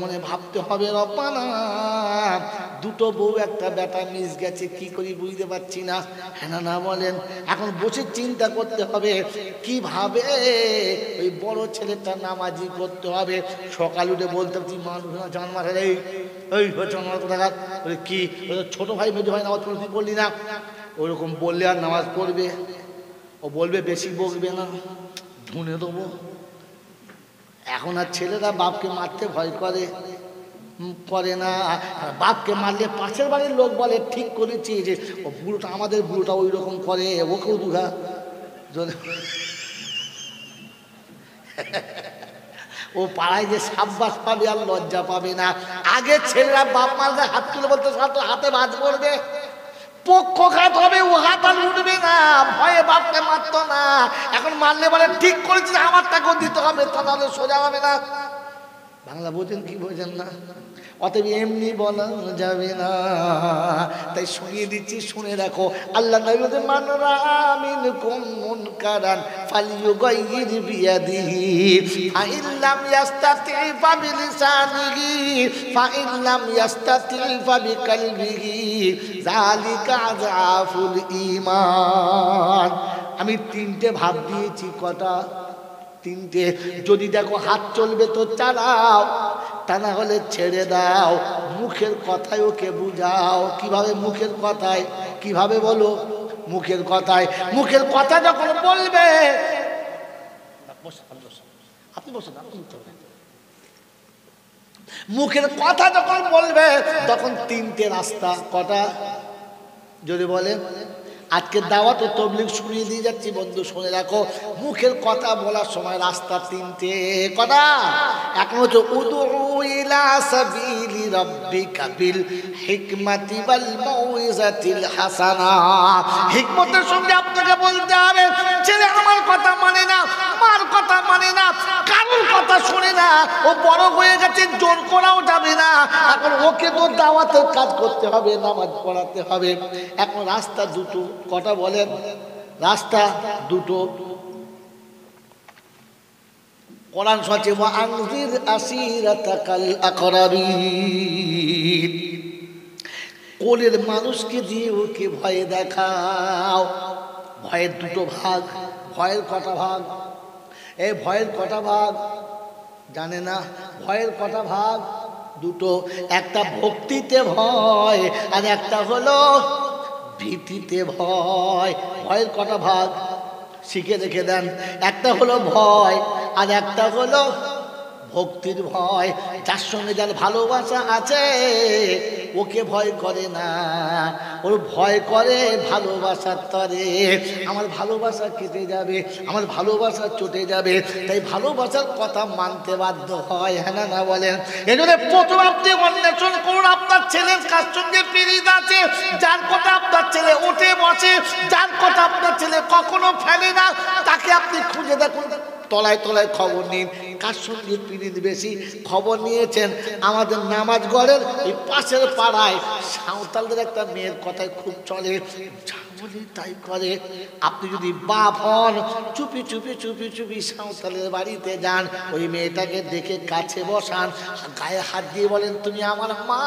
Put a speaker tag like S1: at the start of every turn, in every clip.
S1: মনে ভাবতে হবে রব্বানা দুটো বউ একটা বেটা মিস গেছে, কি করি বুঝতে পারছি না। হ্যাঁ না বলেন, এখন বসে চিন্তা করতে হবে কিভাবে ওই বড় ছেলেটা নামাজি করতে হবে। সকাল উঠে বলতে পারছি মানুষ জান মারে এই কোথাকার কি ছোট ভাই মেজো ভাই নামাজ পড়তে বললি না, ওইরকম বললে আর নামাজ পড়বে? ও বলবে বেশি বকবে না, ধুনে দেবো। এখন আর ছেলেরা বাপকে মারতে ভয় করে না। বাপকে মারলে পাশের বাড়ির লোক বলে ঠিক করেছি, যে ও বুড়োটা আমাদের বুড়োটা ওই রকম করে, ওকেও দুঘা। ও পাড়ায় যে সাব্বাস পাবে আর লজ্জা পাবে না। আগে ছেলেরা বাপ মারলে হাত তুলে বলতে হাতে বাজ পড়বে, পক্ষঘাত হবে, ও হাত আর উঠবে না, ভয়ে বাপকে মারতো না। এখন মারলে বলে ঠিক করেছি আমারটাকেও দিতে হবে, তাহলে সোজা হবে না। বাংলা বোঝেন কি বোঝেন না? অতএব এমনি বলা যাবে না, তাই শুনিয়ে দিচ্ছি, শুনে রাখো। আল্লাহ নবী বলেন মান রাআ মিনকুম মুনকারান ফালইয়ুগাইয়ির বিয়াদিহি ফাইন লাম ইয়াস্তাতি ফাবিলিসানিহি ফাইন লাম ইয়াস্তাতি ফাবিকালবিহি যালিকা আযাফুল ঈমান। আমি তিনটে ভাব দিয়েছি, কটা? তিনটে। যদি দেখো হাত চলবে তো চালাও, তা না হলে ছেড়ে দাও। মুখের কথায় ওকে বুঝাও। কিভাবে? মুখের কথায়। কিভাবে বলো? মুখের কথায়। মুখের কথা যখন বলবে, আপনি বসেন, মুখের কথা যখন বলবে তখন তিনটে রাস্তা। কটা? যদি বলে আজকে দাওয়াত ও তাবলীগ শুনিয়ে দিয়ে যাচ্ছি, বন্ধু শুনে রাখো। মুখের কথা বলার সময় রাস্তা তিনটে। কটা? এক হচ্ছে উদউ ইলা সাবিলি রাব্বিকা বিল হিকমাতি ওয়াল মাউইজাতিল হাসানা। হিকমতের সঙ্গে আপনাকে বলতে হবে, ছেলে আমার কথা মানে না, মার কথা মানে না, কারোর কথা শুনে না, ও বড় হয়ে গেছে, জোর করাও যাবে না। এখন ওকে তো দাওয়াতের কাজ করতে হবে, নামাজ পড়াতে হবে। এখন রাস্তা দুটো। কটা বলেন? রাস্তা দুটো। কোরআন সচে ওয়া আনজির আসিরাতাকাল আকরাবিন। কোলের মানুষকে দিয়ে ওকে ভয় দেখাও। ভয়ের দুটো ভাগ। ভয়ের কটা ভাগ? এই ভয়ের কটা ভাগ জানে না? ভয়ের কটা ভাগ? দুটো। একটা ভক্তিতে ভয়, আর একটা হলো ভীতিতে ভয়। ভয়ের কটা ভাগ? শিখে রেখে দেন। একটা হলো ভয়, আর একটা হলো ভক্তির ভয়। যার সঙ্গে যার ভালোবাসা আছে ওকে ভয় করে না, ওর ভয় করে ভালোবাসার তরে। আমার ভালোবাসা কেটে যাবে, আমার ভালোবাসা চটে যাবে, তাই ভালোবাসার কথা মানতে বাধ্য হয়। হ্যাঁ না বলেন? এই জন্য প্রথম আপনি অন্বেষণ করুন আপনার ছেলের কার সঙ্গে পীড়িত আছে, যার কথা আপনার ছেলে উঠে বসে, যার কথা আপনার ছেলে কখনো ফেলে না, তাকে আপনি খুঁজে দেখুন, তলায় তলায় খবর নিন কার সঙ্গে পীড়িত বেশি। খবর নিয়েছেন আমাদের নামাজ গড়ের এই পাশের পাড়ায় সাঁওতালদের একটা মেয়ের কথায় খুব চলে, যা বলি তাই করে। আপনি যদি বাপ হন, চুপি চুপি চুপি চুপি সাঁওতালের বাড়িতে যান, ওই মেয়েটাকে দেখে কাছে বসান, গায়ে হাত দিয়ে বলেন তুমি আমার মা,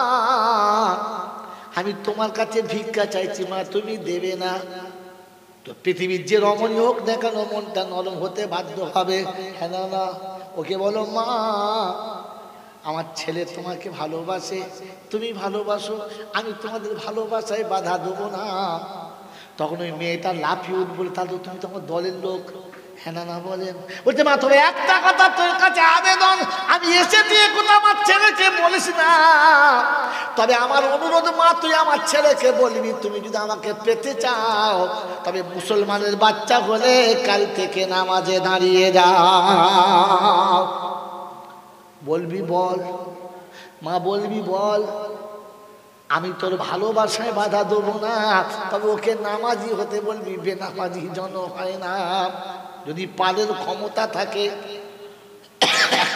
S1: আমি তোমার কাছে ভিক্ষা চাইছি মা, তুমি দেবে না? তো পৃথিবীর যে রমণী হোক না কেন মনটা নরম হতে বাধ্য হবে। হ্যাঁ না? ওকে বলো মা আমার ছেলে তোমাকে ভালোবাসে, তুমি ভালোবাসো, আমি তোমাদের ভালোবাসায় বাধা দেবো না। তখন ওই মেয়েটা লাফিয়ে উঠবো, তাহলে তুমি তো আমার দলের লোক। হ্যাঁ না বলেন? বলছে মা তবে একটা কথা তোর কাছে আবেদন, আমি এসেছি কোথাও আমার ছেলেকে বলিস না, তবে আমার অনুরোধ মা তুই আমার ছেলেকে বলবি তুমি যদি আমাকে পেতে চাও তবে মুসলমানের বাচ্চা হলে কাল থেকে নামাজে দাঁড়িয়ে যাও। বলবি বল মা, বলবি বল, আমি তোর ভালোবাসায় বাধা দেবো না, তবে ওকে নামাজি হতে বলবি, বেনামাজি জন হয় না। যদি পালের ক্ষমতা থাকে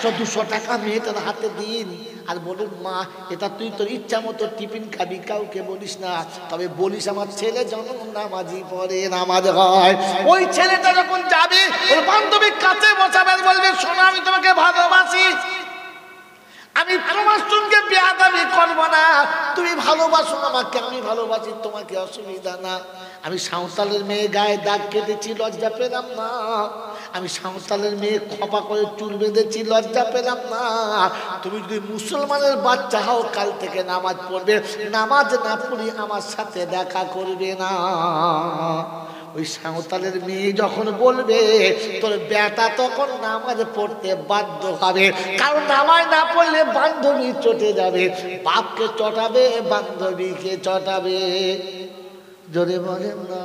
S1: 100-200 টাকা মেয়েটার হাতে দিন আর বলুন মা এটা তুই তোর ইচ্ছা মতো টিফিন খাবি, কাউকে বলিস না, তবে বলিস আমার ছেলে যেন নামাজি পড়ে, নামাজ হয়। ওই ছেলেটা যখন যাবে ওর বান্ধবীর কাছে বসাবে, বলবে শোনো আমি তোমাকে ভালোবাসি, আমি তোমার সঙ্গে বেয়াদবি করব না। তুমি ভালোবাসো আমাকে, আমি ভালোবাসি তোমাকে, অসুবিধা না। আমি সাঁওতালের মেয়ে গায়ে দাগ কেটেছি, লজ্জা পেলাম না। আমি সাঁওতালের মেয়ে খপা করে চুল বেঁধেছি, লজ্জা পেলাম না। তুমি যদি মুসলমানের বাচ্চা হও, কাল থেকে নামাজ পড়বে, নামাজ না পড়ি আমার সাথে দেখা করবে না। ওই সাঁওতালের মেয়ে যখন বলবে, তোর বেটা তখন নামাজ পড়তে বাধ্য হবে, কারণ নামাজ না পড়লে বান্ধবী চটে যাবে, বাপকে চটাবে, বান্ধবীকে চটাবে। জোরে বলেন না।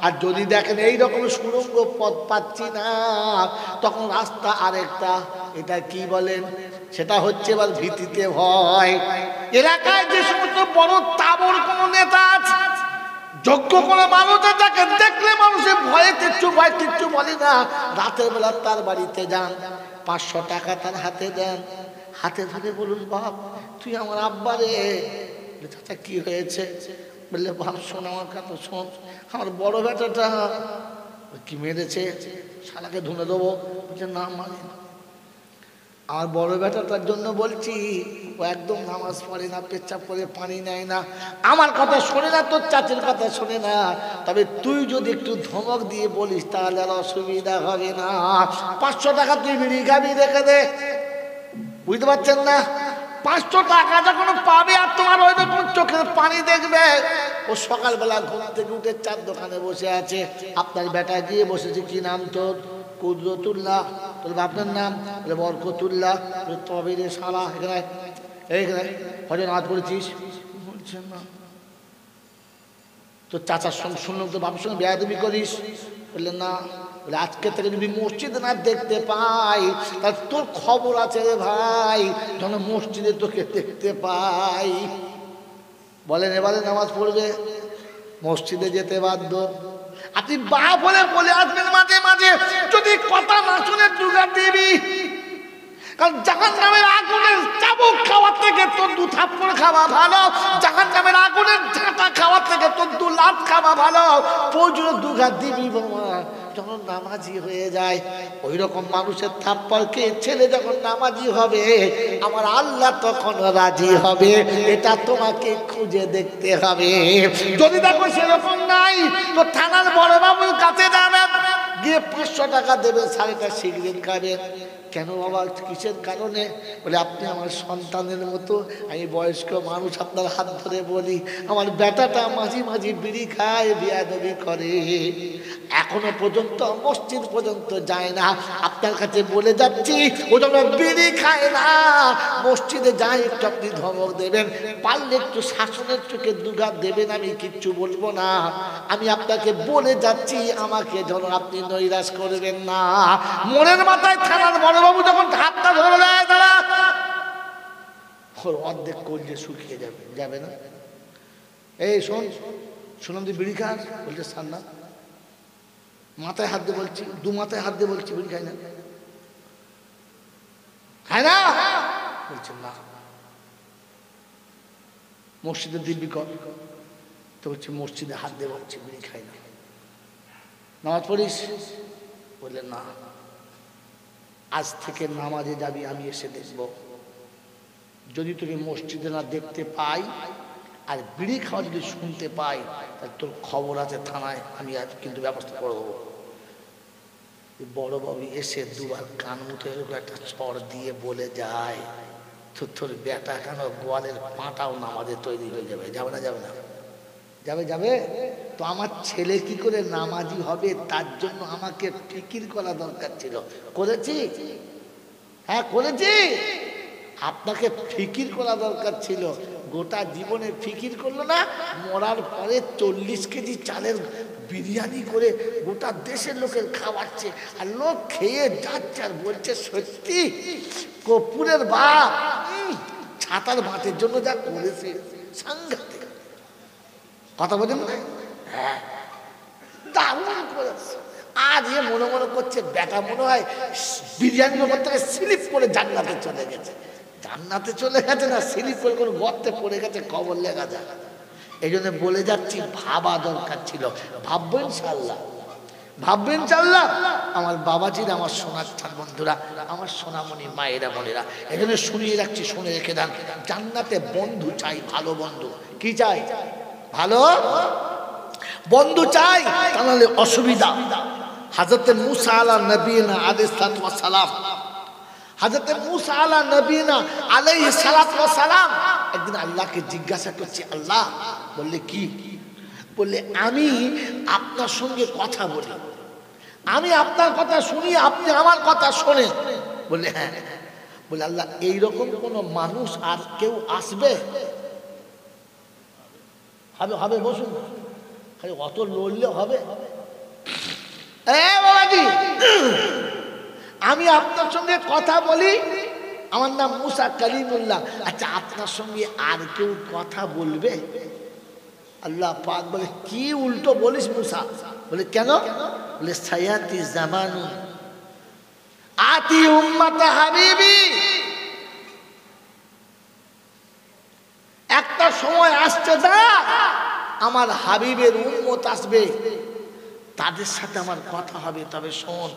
S1: আর যদি দেখেন এইরকম সুড়ঙ্গ পথ পাচ্ছি না, তখন রাস্তা আরেকটা, এটা কি বলেন, সেটা হচ্ছে এবার ভীতিতে ভয়। এলাকায় যে সমস্ত বড় তাবড় কোন নেতা আছে, যোগ্য কোনো মানুষের যাকে দেখলে মানুষের ভয়ে কিচ্ছু বলে না, রাতের বেলা তার বাড়িতে যান, 500 টাকা তার হাতে দেন, হাতে ধরে বলুন, বাপ তুই আমার আব্বা রে। চাচা কি হয়েছে? বললে, বাপ শোন আমার কথা শোন, আমার বড় বেটাটা কি মেরেছে, শালাকে ধুনে দেবো। বলছে, না মানে আমার বড় বেটাটার জন্য বলছি, ও একদম নামাজ পড়ে না, পেচ্ছাপ করে পানি নেয় না, আমার কথা শোনে না, তোর চাচির কথা শোনে না। তবে তুই যদি একটু ধমক দিয়ে বলিস তাহলে আর অসুবিধা হবে না। 500 টাকা তুই বিড়ি খাবি, রেখে দে। বুঝতে পারছেন না? 500 টাকা যখন পাবে আর তোমার ওই রকম চোখের পানি দেখবে। ও সকালবেলা ঘুম থেকে উঠে চার দোকানে বসে আছে, আপনার বেটা গিয়ে বসেছে, কি নাম তোর? কুদরতুল্লাহ। তোর বাপের নাম? বরকতুল্লাহ। তবে রে শালা, এখানে এইখানে হয়তো নামাজ পড়েছিস? বলছে না। তোর চাচার সঙ্গে শুনলাম তোর বাপের সঙ্গে বেয়াদবি করিস? বললে না। বলে, আজকে থেকে যদি মসজিদে না দেখতে পাই তাহলে তোর খবর আছে রে ভাই, যখন মসজিদে তোকে দেখতে পাই। বলেন, এবারে নামাজ পড়বে, মসজিদে যেতে বাধ্য। আপনি বাপ বলে বলে আসবেন মাঝে মাঝে, যদি কথা না শুনে দুগার দিবি। কারণ জাহান্নামের আগুনের চাবুক খাওয়ার থেকে তোর 2 থাপ্পড় খাওয়া ভালো, জাহান্নামের আগুনের ঝাঁটা খাওয়ার থেকে তোর 2 লাত খাওয়া ভালো। প্রয়োজনে দুগার দিবি বাবা, যখন নামাজি হয়ে যায়। ওই রকম মানুষের থাপ্পড়কে ছেলে যখন নামাজি হবে, আমার আল্লাহ তখন রাজি হবে। এটা তোমাকে খুঁজে দেখতে হবে। যদি দেখো সেরকম নাই, তো থানার বড় বাবুর কাছে যাবেন, গিয়ে 500 টাকা দেবেন, 4টা সিগারেট খাবেন। কেন বাবা, কিসের কারণে? বলে, আপনি আমার সন্তানের মতো, আমি বয়স্ক মানুষ, আপনার হাত ধরে বলি, আমার বেটাটা মাঝে মাঝে বিড়ি খায়, বেয়াদবি করে, এখনো পর্যন্ত মসজিদ পর্যন্ত যায় না। আপনার কাছে বলে যাচ্ছি, ও যখন বিড়ি খায় না, মসজিদে যায়, একটু আপনি ধমক দেবেন, পারলে একটু শাসনের চোখে দুগার দেবেন, আমি কিচ্ছু বলবো না। আমি আপনাকে বলে যাচ্ছি, আমাকে যেন আপনি নৈরাশ করবেন না। মনের মাথায় থানার বড়বাবু যখন হাতটা ধরে দেয়, তারা ওর অর্ধেক কলজে শুকিয়ে যাবে, যাবে না? এই শোন, শুনলাম তুই বিড়ি খাস? বলছে, স্যার না। মাথায় হাত দিয়ে বলছি, 2 মাথায় হাত দিয়ে বলছি, বিড়ি খাই না। খায় না? বলছে না। মসজিদে দিব্যি কর। তো বলছি, মসজিদে হাত দিয়ে বলছি, বিড়ি খাই না। নামাজ পড়িস? বললে না। আজ থেকে নামাজে যাবি, আমি এসে দেখব। যদি তোকে মসজিদে না দেখতে পাই আর বিড়ি খাওয়া যদি শুনতে পাই, তাহলে তোর খবর আছে থানায়, আমি আজ কিন্তু ব্যবস্থা করে দেবো। বড় বাবু এসে 2বার কান মুঠে একটা চড় দিয়ে বলে যায়, তোর বেটা কেন গোয়ালের পাটাও নামাজে তৈরি হয়ে যাবে। যাবে না? যাবে না? যাবে, যাবে। তো আমার ছেলে কি করে নামাজি হবে, তার জন্য আমাকে ফিকির করা দরকার ছিল। করেছি? হ্যাঁ করেছি। আপনাকে ফিকির করা দরকার ছিল। গোটা জীবনে ফিকির করলো না, মরার পরে 40 কেজি চালের বিরিয়ানি করে গোটা দেশের লোকের খাওয়াচ্ছে, আর লোক খেয়ে যাচ্ছে আর বলছে, সত্যি কপুরের বাপ ছাতার ভাতের জন্য যা করেছে, সাংঘাতিক। কথা বলেন না? হ্যাঁ, দারুণ করেছে। আজ এ মনে মনে করছে, বেটা মনে হয় বিরিয়ানির ওপর থেকে স্লিপ করে জান্নাতে চলে গেছে। জান্নাতে চলে গেছে না, স্লিপ করে কোনো গর্তে পড়ে গেছে, কবর লেখা যায়। এই জন্য বলে যাচ্ছি, ভাবা দরকার ছিল। ভাববো ইনশাআল্লাহ। ভাববেন চাল্লা আমার বাবাজির, আমার সোনার চান বন্ধুরা, আমার সোনামণি মায়েরা বোনেরা, এখানে শুনিয়ে রাখছি, শুনে রেখে দেন। জান্নাতে বন্ধু চাই, ভালো বন্ধু। কি চাই? ভালো বন্ধু চাই, তা নাহলে অসুবিধা। হযরত মুসা আলা নবীনা আলাইহিস সালাতু ওয়াস সালাম, হযরত মুসা আলা নবীনা আলাইহিস সালাতু ওয়াস সালাম একদিন আল্লাহকে জিজ্ঞাসা করছে, আল্লাহ বললে কি? বললে আমি আপনার সঙ্গে কথা বলি, আমি আপনার কথা শুনি, আপনি আমার কথা শোনেন। বললে হ্যাঁ। বলে আল্লাহ এইরকম কোন মানুষ আর কেউ আসবে? হবে হবে, বসুন, খালি অত লড়লে হবে? বাবাজি, আমি আপনার সঙ্গে কথা বলি, আমার নাম মুসা কালিমুল্লাহ, আচ্ছা আপনার সঙ্গে আর কেউ কথা বলবে? আল্লাহ পাক বলে কি উল্টো বলিস মুসা? বলে কেন? বলে সায়াতি জামানু আতি উম্মাতা হাবিবি, একটা সময় আসছে না আমার হাবিবের উম্মত আসবে, তাদের সাথে আমার কথা হবে। তবে শোন,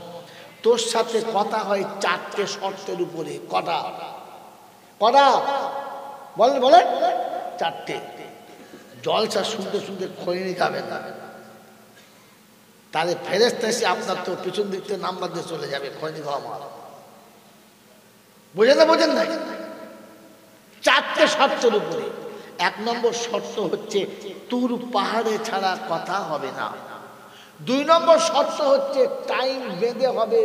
S1: তোর সাথে কথা হয় 4টে শর্তের উপরে। কটা? কটা বলেন বলেন? 4টে। জলসা শুনতে শুনতে খৈনি খাবে না, তাহলে ফেরেশতা এসে আপনার তো পিছন দিক থেকে নাম্বার দিয়ে চলে যাবে, খৈনি খাওয়া মার। বোঝেন না? বোঝেন না? 4টে শর্তের উপরে। 1 নম্বর শর্ত হচ্ছে তুর পাহাড়ে ছাড়া কথা হবে না। 2 নম্বর শর্ত হচ্ছে টাইম বেঁধে হবে,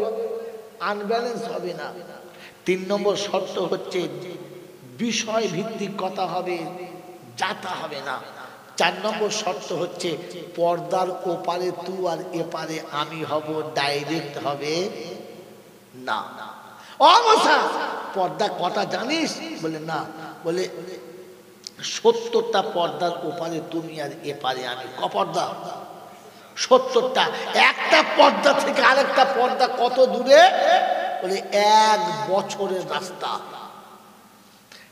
S1: আনব্যালেন্স হবে না। 3 নম্বর শর্ত হচ্ছে বিষয় ভিত্তিক কথা হবে, যাতা হবে না। 4 নম্বর শর্ত হচ্ছে পর্দার ওপারে তুই আর এপারে আমি হব, ডাইরেক্ট হবে না। অবস্থা পর্দা কটা জানিস? বলে না। বলে 70টা পর্দার ওপারে তুমি আর এপারে আমি। ক পর্দা? 70টা। একটা পর্দা থেকে আরেকটা পর্দা কত দূরে? বলে 1 বছরের রাস্তা।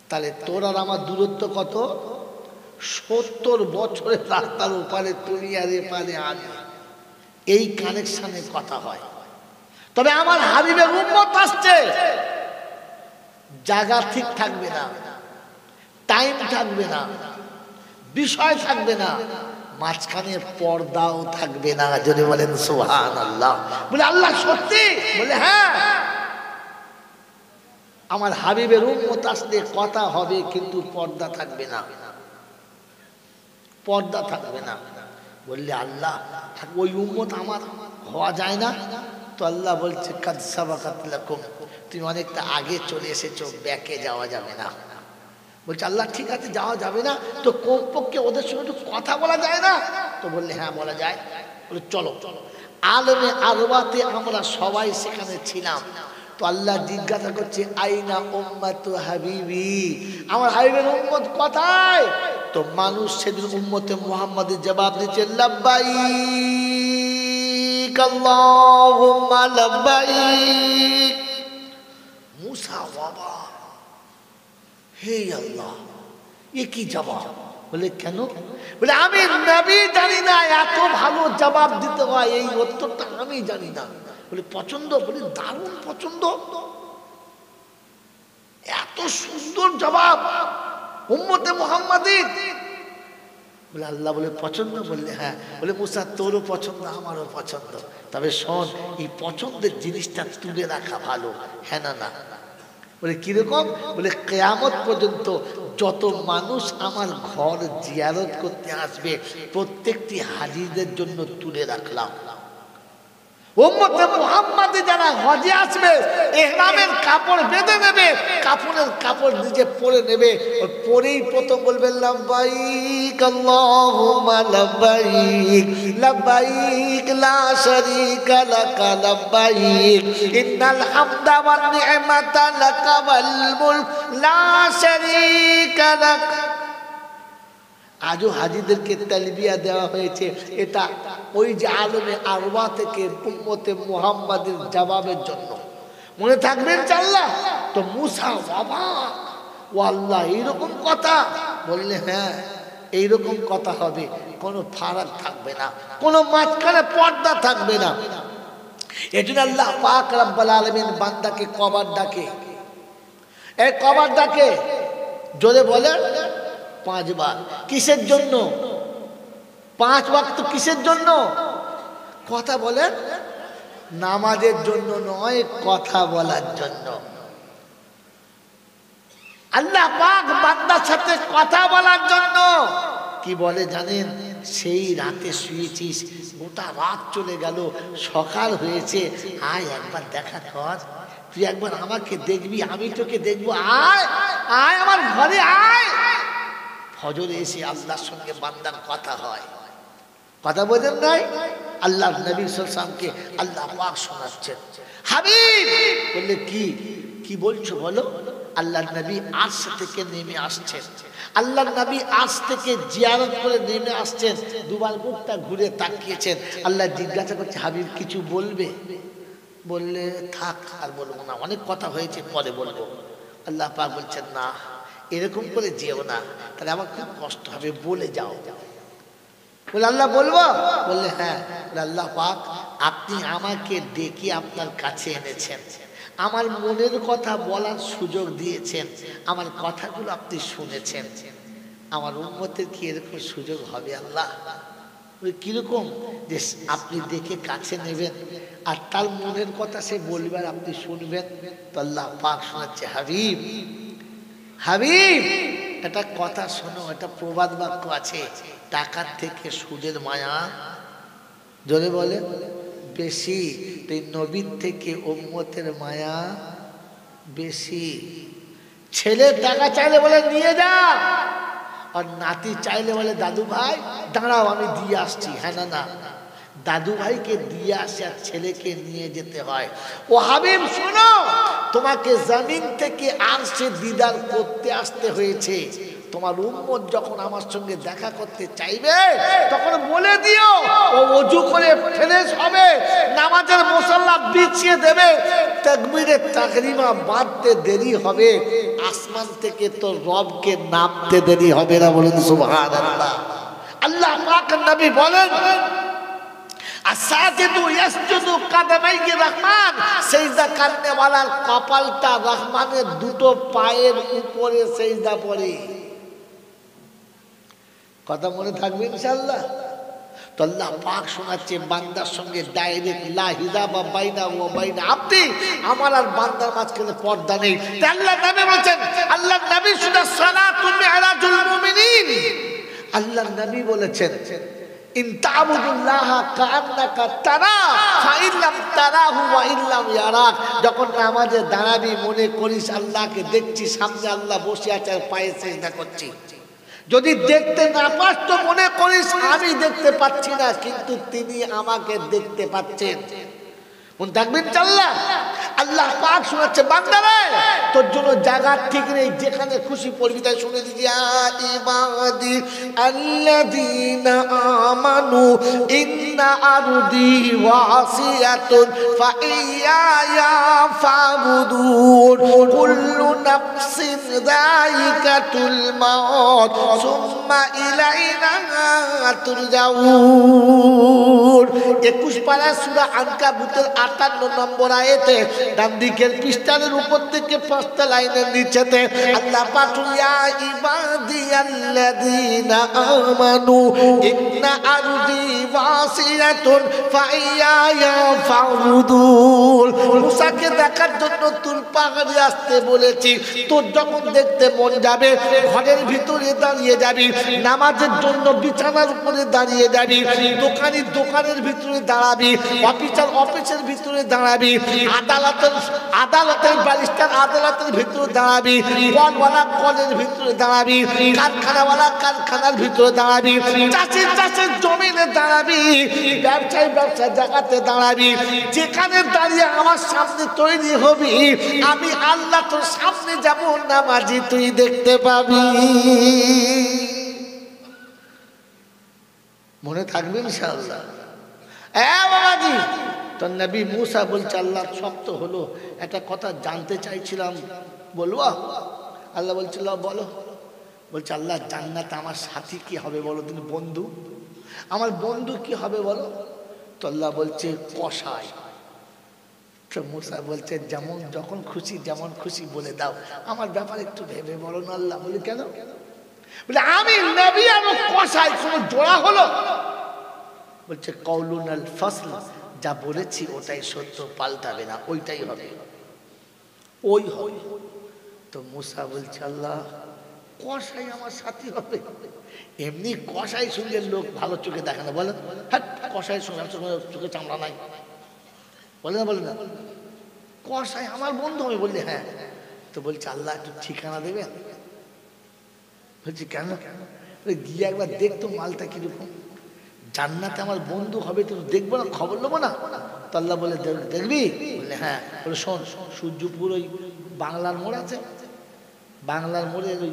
S1: তাহলে তোর আর আমার দূরত্ব কত? 70 বছরের রাস্তার ওপারে তুমি আর এপারে আমি। এই কানেকশনে কথা হয়। তবে আমার হাবিবের উম্মত আসছে, জায়গা ঠিক থাকবে না, টাইম থাকবে না, বিষয় থাকবে না, মাঝখানে পর্দাও থাকবে না। যদি বলেন সুবহানাল্লাহ। বলে আল্লাহ সত্যি? বলে হ্যাঁ, আমার হাবিবের উম্মত আসলে কথা হবে, কিন্তু পর্দা থাকবে না, পর্দা থাকবে না। বললে আল্লাহ ওই উম্মত আমার হওয়া যায় না? তো আল্লাহ বলছে কাদ সাবাকাত লাকুম, তুমি অনেকটা আগে চলে এসেছো, ব্যাকে যাওয়া যাবে না। বলছে আল্লাহ ঠিক আছে, যাওয়া যাবে না, তো কমপক্ষে ওদের সঙ্গে একটু কথা বলা যায় না? তো বললে হ্যাঁ বলা যায়। বলে চলো চলো। আলমে আরওয়াতে আমরা সবাই সেখানে ছিলাম। তো আল্লাহ জিজ্ঞাসা করছে আইনা উম্মাতু হাবিবি, আমার হাবিবের উম্মত কোথায়? তো মানুষ সেদিন উম্মতে মুহাম্মাদের জবাব দিচ্ছে লাব্বাইক আল্লাহুম্মা লাব্বাইক। মুসা বাবা, হে আল্লাহ, এ কি জবাব? বলে কেন? বলে আমি নবী জানি না এত ভালো জবাব দিতে হয়, এই উত্তরটা আমি জানি না। বলে পছন্দ? বলে দারুণ পছন্দ, এত সুন্দর জবাব উম্মতে মুহাম্মাদির। বলে আল্লাহ বলে পছন্দ? বললে হ্যাঁ। বলে মুসা তোরও পছন্দ, আমারও পছন্দ, তবে শোন এই পছন্দের জিনিসটা তুলে রাখা ভালো। হ্যাঁ না? না। বলে কিরকম? বলে কিয়ামত পর্যন্ত যত মানুষ আমার ঘর জিয়ারত করতে আসবে প্রত্যেকটি হাজিদের জন্য তুলে রাখলাম। উম্মতে মুহাম্মাদে যারা হজে আসবে ইহরামের কাপড় বেঁধে নেবে, কাফনের কাপড় নিজে পরে নেবে, পরেই প্রথম বলবে লাব্বাইক আল্লাহুম্মা লাব্বাইক লাব্বাইক লা শারীকা লাকা লাব্বাইক ইন্নাল হামদা ওয়ান নি'মাতা লাকা ওয়াল মুলক লা শারীকা লাক। আজও হাজিদেরকে তালবিয়া দেওয়া হয়েছে, এটা ওই যে আলমে আরওয়া থেকে উম্মতে মুহাম্মাদের জবাবের জন্য। মনে থাকবেন আল্লাহ? তো মুসা অবাক, ও আল্লাহ এইরকম কথা? বললে হ্যাঁ এইরকম কথা হবে। কোনো ফারাক থাকবে না, কোনো মাঝখানে পর্দা থাকবে না। এজন্য আল্লাহ পাক রব্বুল আলামিন বান্দাকে কবার ডাকে, এই কবার ডাকে জোরে বলে 5 বার। কিসের জন্য? 5 ওয়াক্ত কিসের জন্য? কথা বলেন, নামাজের জন্য নয়, কথা বলার জন্য। আল্লাহ পাক বান্দার সাথে কথা বলার জন্য। কি বলে জানেন? সেই রাতে শুয়েছিস, গোটা রাত চলে গেল, সকাল হয়েছে, আয় একবার দেখা কর, তুই একবার আমাকে দেখবি, আমি তোকে দেখবো, আয় আয় আমার ঘরে আয়। ফজরে এসে আল্লাহর সঙ্গে বান্দার কথা হয়। কথা বোঝেন নাই? আল্লাহ নবী সাল্লাল্লাহু আলাইহি ওয়াসাল্লামকে আল্লাহ পাক শোনাচ্ছেন। হাবিব বললে কি বলছো বলো? আল্লাহ নবী আরশ থেকে নেমে আসছেন, আল্লাহ নবী আরশ থেকে জিয়ারত করে নেমে আসছেন, দুবার মুখটা ঘুরে তাকিয়েছেন। আল্লাহ জিজ্ঞাসা করছে, হাবিব কিছু বলবে? বললে থাক, আর বলবো না, অনেক কথা হয়েছে, পরে বলবো। আল্লাহ পাক বলছেন, না এরকম করে যেও না, তাহলে আমার খুব কষ্ট হবে, বলে যাও। বলে আল্লাহ বলবো? বললে হ্যাঁ। আল্লাহ পাক আপনি আমাকে ডেকে আপনার কাছে এনেছেন, আমার মনের কথা বলার সুযোগ দিয়েছেন, আমার কথাগুলো আপনি শুনেছেন। আমার উম্মতের কি এরকম সুযোগ হবে আল্লাহ? ওই কিরকম যে আপনি দেখে কাছে নেবেন আর তার মনের কথা সে বলবে আর আপনি শুনবেন। তো আল্লাহ পাক শোনাচ্ছে, হাবিব হাবিব একটা কথা শোনো, একটা প্রবাদ বাক্য আছে, টাকার থেকে সুদের মায়া জোরে বলে বেশি, তো নবীর থেকে উম্মতের মায়া বেশি। ছেলে টাকা চাইলে বলে নিয়ে যা, আর নাতি চাইলে বলে দাদু ভাই দাঁড়াও আমি দিয়ে আসছি। হ্যাঁ না না, দাদু ভাইকে দিয়ে আসে আর ছেলেকে নিয়ে যেতে হয়। ও হাবিব শোনো, তোমাকে জমিন থেকে আরশে দিদার করতে আসতে হয়েছে। তোমার উম্মত যখন আমার সঙ্গে দেখা করতে চাইবে তখন বলে দিও ও ওযু করে ফ্রেশ হবে, নামাজের মুসাল্লা বিছিয়ে দেবে, তাকবীরে তাহরিমা বাঁধতে দেরি হবে, আসমান থেকে তোর রবকে নামতে দেরি হবে না। বলেন সুবহানাল্লাহ। আল্লাহ পাক নবী বলেন, আসাজিদু ইয়াসজুদু কাদামাইহি রহমান, সিজদা করনে ওয়ালার কপালটা রহমানের দুটো পায়ের উপরে সিজদা পড়ে। কথা মনে থাকবে ইনশাআল্লাহ। তো আল্লাহ পাক শোনাচ্ছে বান্দার সঙ্গে ডাইরেক্ট লা হিজাবা বাইনা ওয়া বাইনা আব্দি, আমার আর বান্দার মাঝখানে পর্দা নেই। আল্লাহ নবী বলেন, আল্লাহ নবী শুধু সালাতুল মিরাজুল মুমিনিন, আল্লাহ নবী বলেছেন ইন তা'বুদুল্লাহা কাআন্নাকা তারা ফাইন লাম তারাহু ওয়া ইল্লাম ইয়ারাক, যখন নামাজে দাঁড়াবি মনে করিস আল্লাহকে দেখছি, সামনে আল্লাহ বসে আছে আর পায়ে সিজদা করছি। যদি দেখতে না পাস তো মনে করিস আমি দেখতে পাচ্ছি না, কিন্তু তিনি আমাকে দেখতে পাচ্ছেন। মনে থাকবেন আল্লাহ। আল্লাহ পাক শোনাচ্ছে, বান্দারে তোর জন্য জায়গা ঠিক নেই, যেখানে খুশি পড়বি তাই শুনে দিবি। ইবাদি আল্লাযীনা আমানু ইন্না আরদি ওয়াসিয়াতুন ফাইয়ায়া ফাবুদুন কুল্লু নাফসিন যায়িকাতুল মাউত সুম্মা ইলাইনা তুরজাউন। 21 পারা সূরা আনকাবুতের 58 নম্বর আয়াতে ডান দিকের পৃষ্ঠার উপর থেকে 5টা লাইনের নিচেতে আল্লাহ পাক ইয়া ইবাদিয়াল্লাযীনা আমানু ইন্না আরদি ওয়াসিয়াতুন ফাইয়ায়া ফাবুদুন। মুসাকে দেখার জন্য তুল পাহাড়ে আসতে বলেছি, তোর যখন দেখতে মন যাবে ঘরের ভিতরে দাঁড়িয়ে যাবি, নামাজের জন্য বিছানার উপরে দাঁড়িয়ে যাবি, দোকানি দোকানের ভিতরে দাঁড়াবি, অফিসের ভিতরে দাঁড়াবি, আদালতের ব্যারিস্টার আদালতের ভিতরে দাঁড়াবি, কলওয়ালা কলের ভিতরে দাঁড়াবি, কারখানাওয়ালা কারখানার ভিতরে দাঁড়াবি, চাষের জমিনে দাঁড়াবি, ব্যবসায় জায়গাতে দাঁড়াবি। যেখানে দাঁড়িয়ে আমার সামনে তৈরি হবি, আমি আল্লাহ তোর সামনে যাব, নামাজি তুই দেখতে পাবি। মনে থাকবে ইনশাআল্লাহ। বাবাজি, তো নবী মুসা বলছে, আল্লাহ শক্ত হলো, একটা কথা জানতে চাইছিলাম, বলবো? আল্লাহ বলছিল বলো। বলছে, আল্লাহ জান্নাত আমার সাথী কি হবে বলো, তিনি বন্ধু। আমার বন্ধু কি হবে বলো? তো আল্লাহ বলছে কসাই। তো মুসা বলছে যেমন যখন খুশি যেমন খুশি বলে দাও, আমার ব্যাপারে একটু ভেবে বলো না। আল্লাহ বলে কেন? বলে আমি নবী আর কসাই কোনো জোড়া হলো? বলছে কওলুনাল ফাসল, যা বলেছি ওটাই সত্য, পাল্টাবে না, ওইটাই হবে, ওই হবে। তো মুসা বলছে আল্লাহ কসাই আমার সাথী হবে? এমনি কসাই সঙ্গে লোক ভালো চোখে দেখে না, বলেন? হ্যাঁ, কসাই সঙ্গে চোখে চামড়া নাই, বলে না? বলে না? কসাই আমার বন্ধু হবে? বললে হ্যাঁ। তো বলছে আল্লাহ একটু ঠিকানা দেবেন? বলছি কেন? গিয়ে একবার দেখতো মালটা কিরকম। জান্নাতে আমার বন্ধু হবে, তো দেখবো না, খবর নেবো না? তো আল্লাহ বলে দেখবি? বললে হ্যাঁ। বলে শোন, সূর্যপুর ওই বাংলার মোড় আছে, বাংলার মোড়ে ওই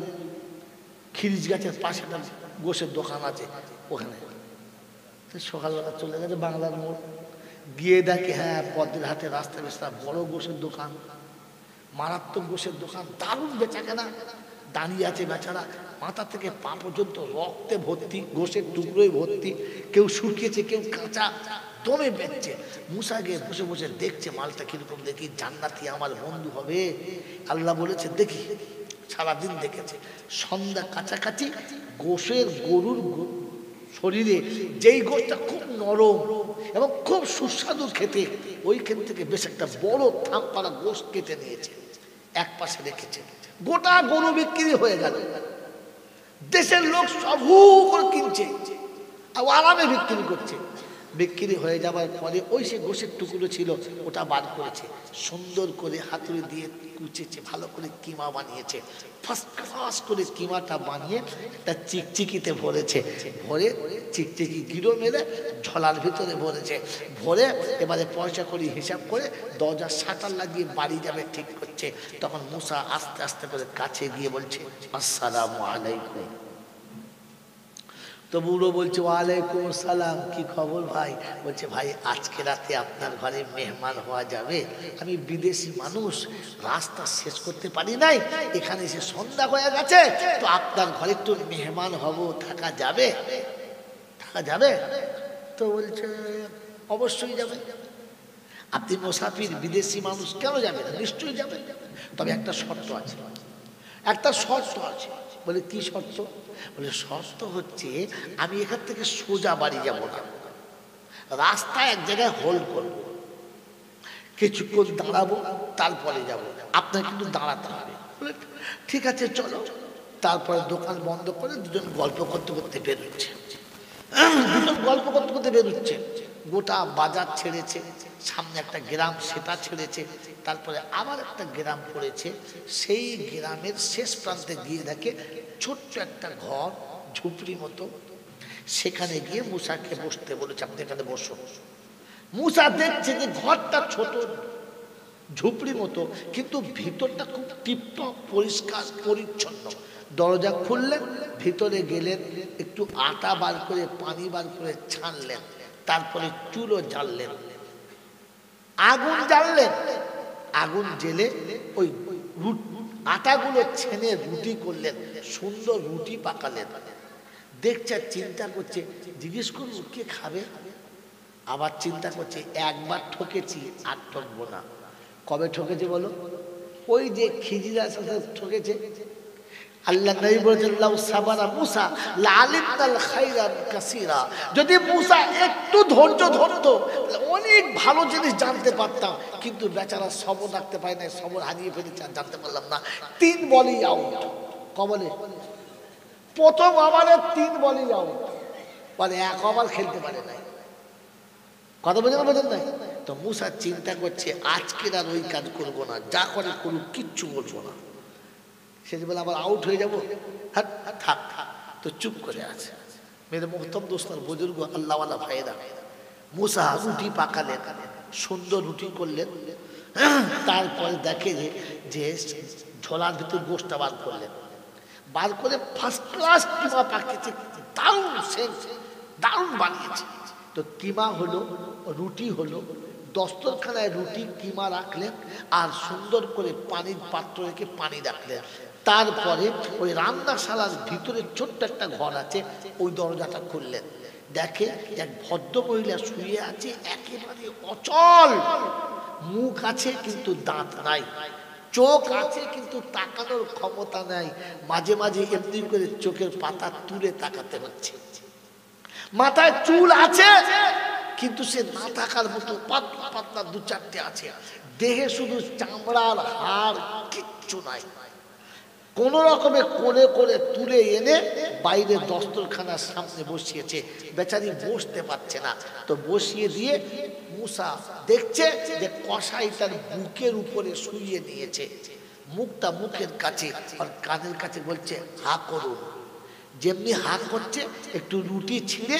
S1: খিরিজ গাছের পাশে একটা গোশের দোকান আছে, ওখানে সকালবেলা চলে গেছে বাংলার মোড়, গিয়ে দেখে হ্যাঁ পদ্মের হাতে রাস্তা বেস্তা বড় গোশের দোকান, মারাত্মক গোশের দোকান, দারুণ বেচা কেনা, দাঁড়িয়ে আছে বেচারা, মাথা থেকে পা পর্যন্ত রক্তে ভর্তি, গোশের টুকরোয় ভর্তি, কেউ শুকিয়েছে কেউ কাঁচা, দমে বেচছে। মুসা গিয়ে বসে বসে দেখছে মালটা কিরকম, দেখি জান্নাতি আমার বন্ধু হবে। আল্লাহ বলেছে দেখি, সারাদিন দেখেছে। সন্ধ্যা কাছাকাছি গোশের গরুর শরীরে যেই গোশটা খুব নরম এবং খুব সুস্বাদু খেতে, ওইখান থেকে বেশ একটা বড় থামপাড়া গোশ কেটে নিয়েছে, এক পাশে রেখেছে। গোটা গরু বিক্রি হয়ে গেল, দেশের লোক সব হু করে কিনছে আর আরামে বিক্রি করছে। বিক্রি হয়ে যাওয়ার পরে ওই সে গোশের টুকরো ছিল ওটা বার করেছে, সুন্দর করে হাতুড়ি দিয়ে কুচেছে, ভালো করে কিমা বানিয়েছে, ফার্স্ট ক্লাস করে কিমাটা বানিয়ে একটা চিকচিকিতে ভরেছে, ভরে চিকচিকি গিরো মেরে ঝোলার ভিতরে ভরেছে, ভরে এবারে পয়সা করে হিসাব করে দরজার শাটার লাগিয়ে বাড়ি যাবে ঠিক করছে। তখন মুসা আস্তে আস্তে করে কাছে গিয়ে বলছে আসসালামু আলাইকুম। তো বুড়ো বলছে ওয়ালাইকুম সালাম, কি খবর ভাই? বলছে ভাই আজকে রাতে আপনার ঘরে মেহমান হওয়া যাবে? আমি বিদেশি মানুষ, রাস্তা শেষ করতে পারি নাই, এখানে এসে সন্ধ্যা হয়ে গেছে, তো আপনার ঘরে একটু মেহমান হব, থাকা যাবে? থাকা যাবে? তো বলছে অবশ্যই যাবে। আপনি মুসাফির, বিদেশি মানুষ, কেন যাবেন? নিশ্চয়ই যাবেন, তবে একটা শর্ত আছে। একটা শর্ত আছে। বলে কি শর্ত? বলে শর্ত হচ্ছে আমি এখান থেকে সোজা বাড়ি যাব না, রাস্তায় এক জায়গায় হোল্ড করব, কিছুক্ষণ দাঁড়াবো, তারপরে যাব, আপনার কিন্তু দাঁড়াতে হবে। বলে ঠিক আছে চলো। তারপরে দোকান বন্ধ করে দুজন গল্প করতে করতে বেরোচ্ছে, দুজন গল্প করতে করতে বেরোচ্ছে, গোটা বাজার ছেড়েছে, সামনে একটা গ্রাম সেটা ছেড়েছে, তারপরে আবার একটা গ্রাম পড়েছে, সেই গ্রামের শেষ প্রান্তে গিয়ে দেখে ছোট্ট একটা ঘর, ঝুপড়ি মতো, সেখানে গিয়ে মুসাকে বসতে বলেছে, আপনি এখানে বসো। মুসা দেখছে যে ঘরটা ছোট, ঝুপড়ি মতো, কিন্তু ভিতরটা খুব টিপটপ পরিষ্কার পরিচ্ছন্ন। দরজা খুললেন, ভিতরে গেলেন, একটু আটা বার করে পানি বার করে ছানলেন, তারপরে চুলো জ্বাললেন, আগুন জ্বাললেন, আগুন জেলে ওই আটাগুলো ছেনে রুটি করলেন, সুন্দর রুটি পাকালেন। দেখছে চিন্তা করছে, জিজ্ঞেস করবো কে খাবে? আবার চিন্তা করছে একবার ঠকেছি আর ঠকবো না। কবে ঠকেছে বলো? ওই যে খিজিরের সাথে ঠকেছে। আল্লাহ নবী বলেছেন লাউ সাবারা মুসা লাআলিমনাল খায়রান কাসীরা, যদি মুসা একটু ধৈর্য ধরতো অনেক ভালো জিনিস জানতে পারতাম, কিন্তু বেচারা সবর রাখতে পারে না, সবর হারিয়ে ফেলেছে, আর জানতে পারলাম না। 3 বলই আউট। ক বলে? প্রথম ওভারে 3 বলই আউট, মানে 1 ওভার খেলতে পারে নাই। কথা বোঝেন নাই? তো মুসা চিন্তা করছে আজকে আর ওই কাজ করবো না, যা করে করুক কিচ্ছু বলবো না, সে বলে আবার আউট হয়ে যাবো, থাক থাক। তো চুপ করে আছে। মেরে মোহতম দোস্তার বুজুর্গ আল্লাহওয়ালা ভাইরা, মুসা রুটি পাকালেন, সুন্দর রুটি করলেন, তারপরে দেখে যে ঝোলার ভিতর গোশটা বার করলেন, বার করে ফার্স্ট ক্লাস কিমা পাকিয়েছে, দারুণ সেন্স, দারুণ বানিয়েছে। তো কিমা হলো, রুটি হলো, দস্তরখানায় রুটি কিমা রাখলেন, আর সুন্দর করে পানির পাত্র রেখে পানি রাখলেন। তারপরে ওই রান্নাশালার ভিতরে ছোট্ট একটা ঘর আছে, ওই দরজাটা খুললেন, দেখে এক ভদ্র মহিলা শুয়ে আছে, একেবারে অচল, মুখ আছে কিন্তু দাঁত নাই, চোখ আছে কিন্তু তাকানোর ক্ষমতা নাই, মাঝে মাঝে এমনি করে চোখের পাতা তুলে তাকাতে হচ্ছে। মাথায় চুল আছে কিন্তু সে না থাকার মতো পাতলা পাতলা দু চারটে আছে, দেহে শুধু চামড়ার হাড়, কিচ্ছু নাই। কোন রকমে কোলে করে তুলে এনে বাইরে দস্তরখানার সামনে বসিয়েছে, বেচারি বসতে পারছে না, তো বসিয়ে দিয়ে মুসা দেখছে যে কসাই তার বুকের উপরে শুইয়ে নিয়েছে, মুখটা মুখের কাছে আর কানের কাছে বলছে হা করুন। যেমনি হা করছে একটু রুটি ছিঁড়ে